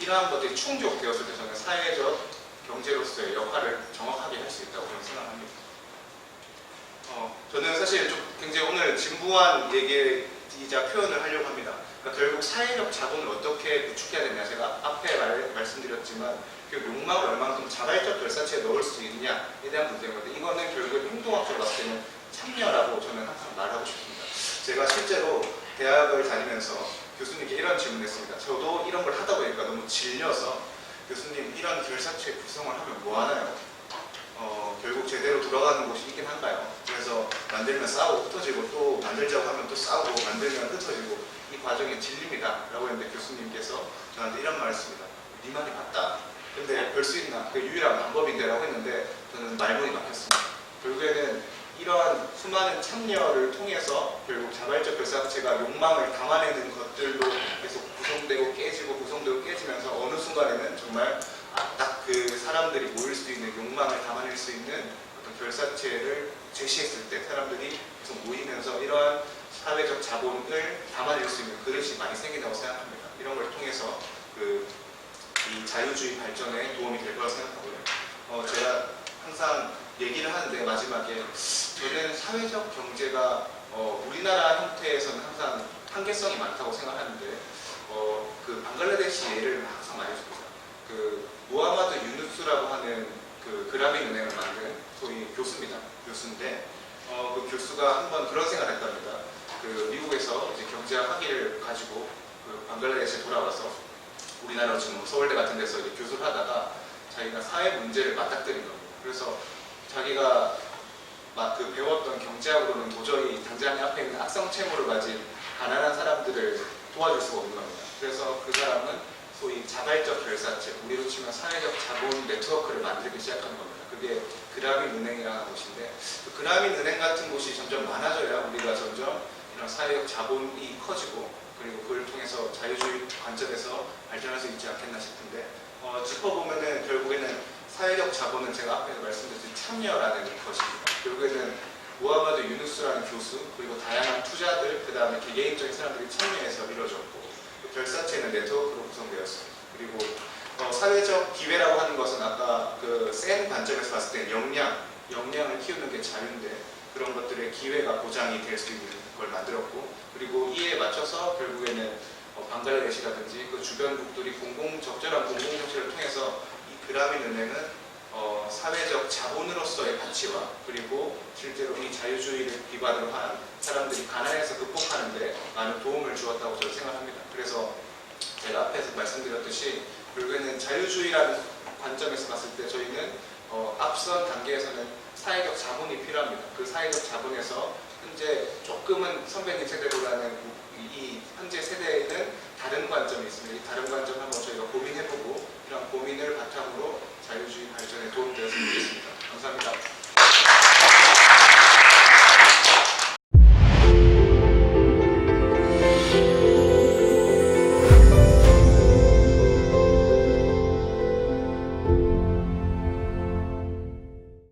이러한 것들이 충족되었을 때 저는 사회적 경제로서의 역할을 정확하게 할 수 있다고 저는 생각합니다. 저는 사실 좀 굉장히 오늘 진부한 얘기이자 표현을 하려고 합니다. 그러니까 결국 사회적 자본을 어떻게 구축해야 되냐 제가 앞에 말씀드렸지만 그 욕망을 얼만큼 자발적 결사체에 넣을 수 있느냐에 대한 문제인 건데 이거는 결국 행동학적으로 봤을 때는 참여라고 저는 항상 말하고 싶습니다. 제가 실제로 대학을 다니면서 교수님께 이런 질문을 했습니다. 저도 이런 걸 하다 보니까 너무 질려서 교수님 이런 결사체 구성을 하면 뭐 하나요? 결국 제대로 돌아가는 곳이 있긴 한가요? 그래서 만들면 싸우고 흩어지고 또 만들자고 하면 또 싸우고 만들면 흩어지고 이 과정이 진립니다 라고 했는데 교수님께서 저한테 이런 말을 했습니다. 네 말이 맞다. 근데 별 수 있나? 그게 유일한 방법인데 라고 했는데 저는 말문이 막혔습니다. 결국에는 이러한 수많은 참여를 통해서 결국 자발적 결사체가 욕망을 담아내는 것들로 계속 구성되고 깨지고 구성되고 깨지면서 어느 순간에는 정말 딱 그 사람들이 모일 수 있는 욕망을 담아낼 수 있는 어떤 결사체를 제시했을 때 사람들이 계속 모이면서 이러한 사회적 자본을 담아낼 수 있는 그릇이 많이 생긴다고 생각합니다. 이런 걸 통해서 이 자유주의 발전에 도움이 될 거라고 생각하고요. 제가 항상 얘기를 하는데 마지막에 저는 사회적 경제가 우리나라 형태에서는 항상 한계성이 많다고 생각하는데 그 방글라데시 예를 항상 많이 줍니다. 그 무하마드 유누스라고 하는 그 그라민 은행을 만든 소위 교수입니다. 교수인데 그 교수가 한번 그런 생각을 했답니다. 그 미국에서 이제 경제학 학위를 가지고 그 방글라데시에 돌아와서 우리나라 지금 서울대 같은 데서 이제 교수를 하다가 자기가 사회 문제를 맞닥뜨린 겁니다. 그래서 자기가 그 배웠던 경제학으로는 도저히 당장 앞에 있는 악성 채무를 가진 가난한 사람들을 도와줄 수가 없는 겁니다. 그래서 그 사람은 소위 자발적 결사체, 우리로 치면 사회적 자본 네트워크를 만들기 시작한 겁니다. 그게 그라민 은행이라는 곳인데 그 그라민 은행 같은 곳이 점점 많아져야 우리가 점점 이런 사회적 자본이 커지고 그리고 그걸 통해서 자유주의 관점에서 발전할 수 있지 않겠나 싶은데 짚어보면은 결국에는 사회적 자본은 제가 앞에서 말씀드렸듯이 참여라는 것입니다. 결국에는 무하마드 유누스라는 교수, 그리고 다양한 투자들, 그 다음에 개개인적인 사람들이 참여해서 이루어졌고, 별사체는 네트워크로 구성되었습니다. 그리고 사회적 기회라고 하는 것은 아까 센 관점에서 봤을 때 역량을 키우는 게 자유인데, 그런 것들의 기회가 보장이 될 수 있는 걸 만들었고, 그리고 이에 맞춰서 결국에는 방글라데시라든지 그 주변국들이 적절한 공공정책을 통해서 이 그라민 은행은 사회적 자본으로서의 가치와 그리고 실제로 이 자유주의를 기반으로 한 사람들이 가난에서 극복하는 데 많은 도움을 주었다고 저는 생각합니다. 그래서 제가 앞에서 말씀드렸듯이 결국에는 자유주의라는 관점에서 봤을 때 저희는 앞선 단계에서는 사회적 자본이 필요합니다. 그 사회적 자본에서 현재 조금은 선배님 세대보다